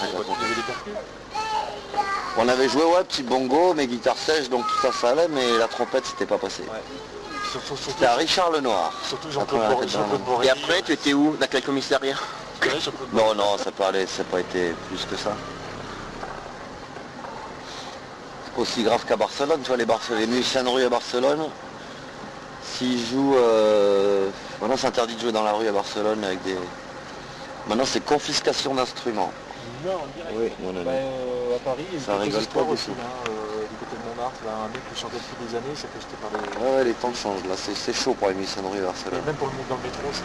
On avait joué petit bongo, mais guitare sèche, donc tout ça ça allait, mais la trompette c'était pas passé. C'était à Richard Lenoir.
Surtout Jean-Claude Borrelli.
Et après tu étais où? Dans quel commissariat?
Non, ça peut aller, ça n'a pas été plus que ça. C'est pas aussi grave qu'à Barcelone, tu vois, les musiciens de rue à Barcelone, s'ils jouent... Maintenant c'est interdit de jouer dans la rue à Barcelone avec des... Maintenant c'est confiscation d'instruments.
Non, en direct.
Oui, non.
À Paris, il y a
Ça rigole pas du
aussi,
tout.
du côté de Montmartre, là, un mec qui chantait depuis des années, il s'est fait jeter par les...
Ouais, les temps changent, là, c'est chaud pour les musiciens de rue à Barcelone.
Et même pour le monde dans le métro, c'est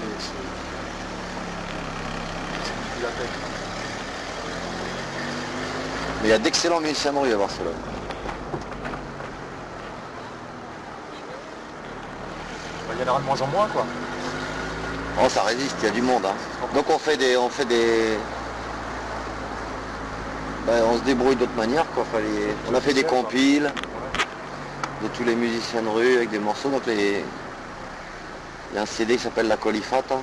plus la tête.
Mais il y a d'excellents musiciens de rue à Barcelone.
Il y y en aura de moins en moins, quoi.
Oh, ça résiste, il y a du monde. Hein. Donc on fait des... Ben, on se débrouille d'autres manières, quoi. On a fait des compiles de tous les musiciens de rue avec des morceaux. Donc il y a un CD qui s'appelle La Colifata.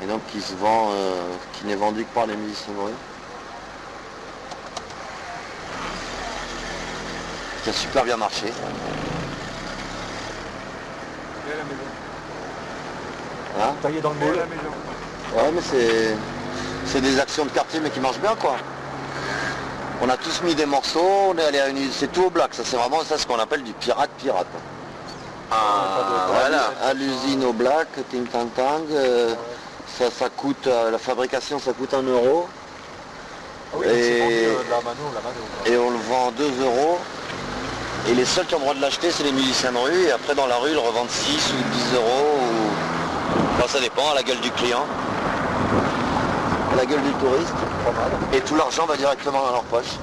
Et donc qui se vend, qui n'est vendu que par les musiciens de rue. Qui a super bien marché. Hein?
Taillé dans le moule.
Ouais, mais c'est des actions de quartier mais qui marchent bien, quoi. On a tous mis des morceaux, on est allé à une... C'est tout au black, ça c'est vraiment ça ce qu'on appelle du pirate. Voilà, à l'usine au black, ting tang tang, ça coûte, la fabrication ça coûte 1 euro.
Ah oui, c'est vendu de la mano.
Et on le vend 2 euros. Et les seuls qui ont le droit de l'acheter, c'est les musiciens de rue. Et après, dans la rue, ils le revendent 6 ou 10 euros. Enfin, ça dépend, à la gueule du client. À la gueule du touriste. Et tout l'argent va directement dans leur poche.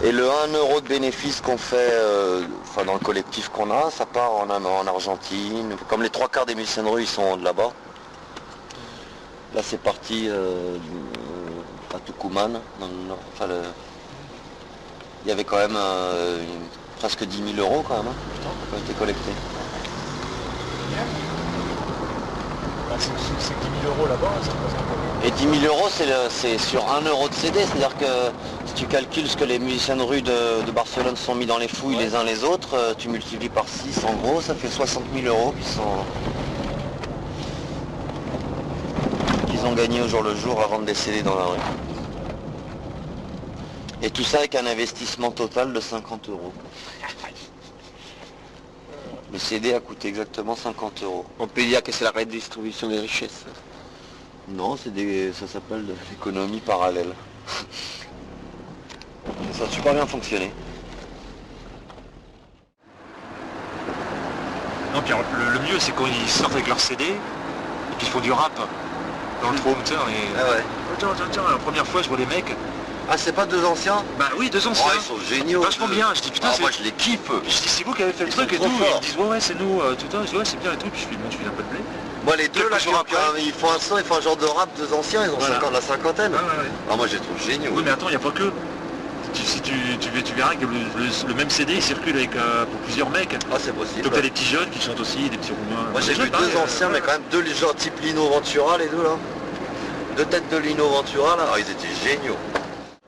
Et le 1 euro de bénéfice qu'on fait enfin, dans le collectif qu'on a, ça part en Argentine. Comme les 3/4 des musiciens de rue, ils sont de là-bas. Là, c'est parti à Tucumán. Enfin, il y avait quand même presque 10 000 euros quand même, hein, qui ont été collectés.
Bah, c'est que 10 000 euros là-bas, ça représente quoi?
Et 10 000 euros, c'est sur 1 euro de CD, c'est-à-dire que si tu calcules ce que les musiciens de rue de Barcelone sont mis dans les fouilles les uns les autres, tu multiplies par 6, en gros, ça fait 60 000 euros qu'ils ont gagnés au jour le jour à vendre des CD dans la rue. Et tout ça avec un investissement total de 50 euros. Le CD a coûté exactement 50 euros.
On peut dire que c'est la redistribution des richesses.
Non, ça s'appelle de l'économie parallèle. Ça a super bien fonctionné.
Non, puis le mieux c'est quand ils sortent avec leur CD et qu'ils font du rap dans le trou, tiens, et...
Ah ouais.
Tiens, la première fois je vois les mecs...
Ah, c'est pas 2 anciens?
Bah oui, 2 anciens.
Oh, ils sont géniaux.
Vachement bien, je dis putain,
moi je les kiffe.
Je dis c'est vous qui avez fait le
Ils
truc
sont
et
trop
tout,
forts.
ils disent ouais c'est nous, tout ça, je dis ouais c'est bien et tout, puis je file un peu de blé.
Moi les deux là,
Quelques jours après.
ils font un son, ils font un genre de rap, 2 anciens, ils ont
Voilà.
la cinquantaine.
Ouais.
Ah, moi je les trouve géniaux.
Oui mais attends, il n'y a pas que. Si tu verras que le même CD il circule avec pour plusieurs mecs.
Ah, c'est possible.
Donc t'as des petits jeunes qui chantent aussi, des petits roumains.
Moi j'ai
Des
vu
jeunes,
2
pareil,
anciens, mais quand même 2 gens type Lino Ventura, les deux là. 2 têtes de Lino Ventura là, ah, ils étaient géniaux.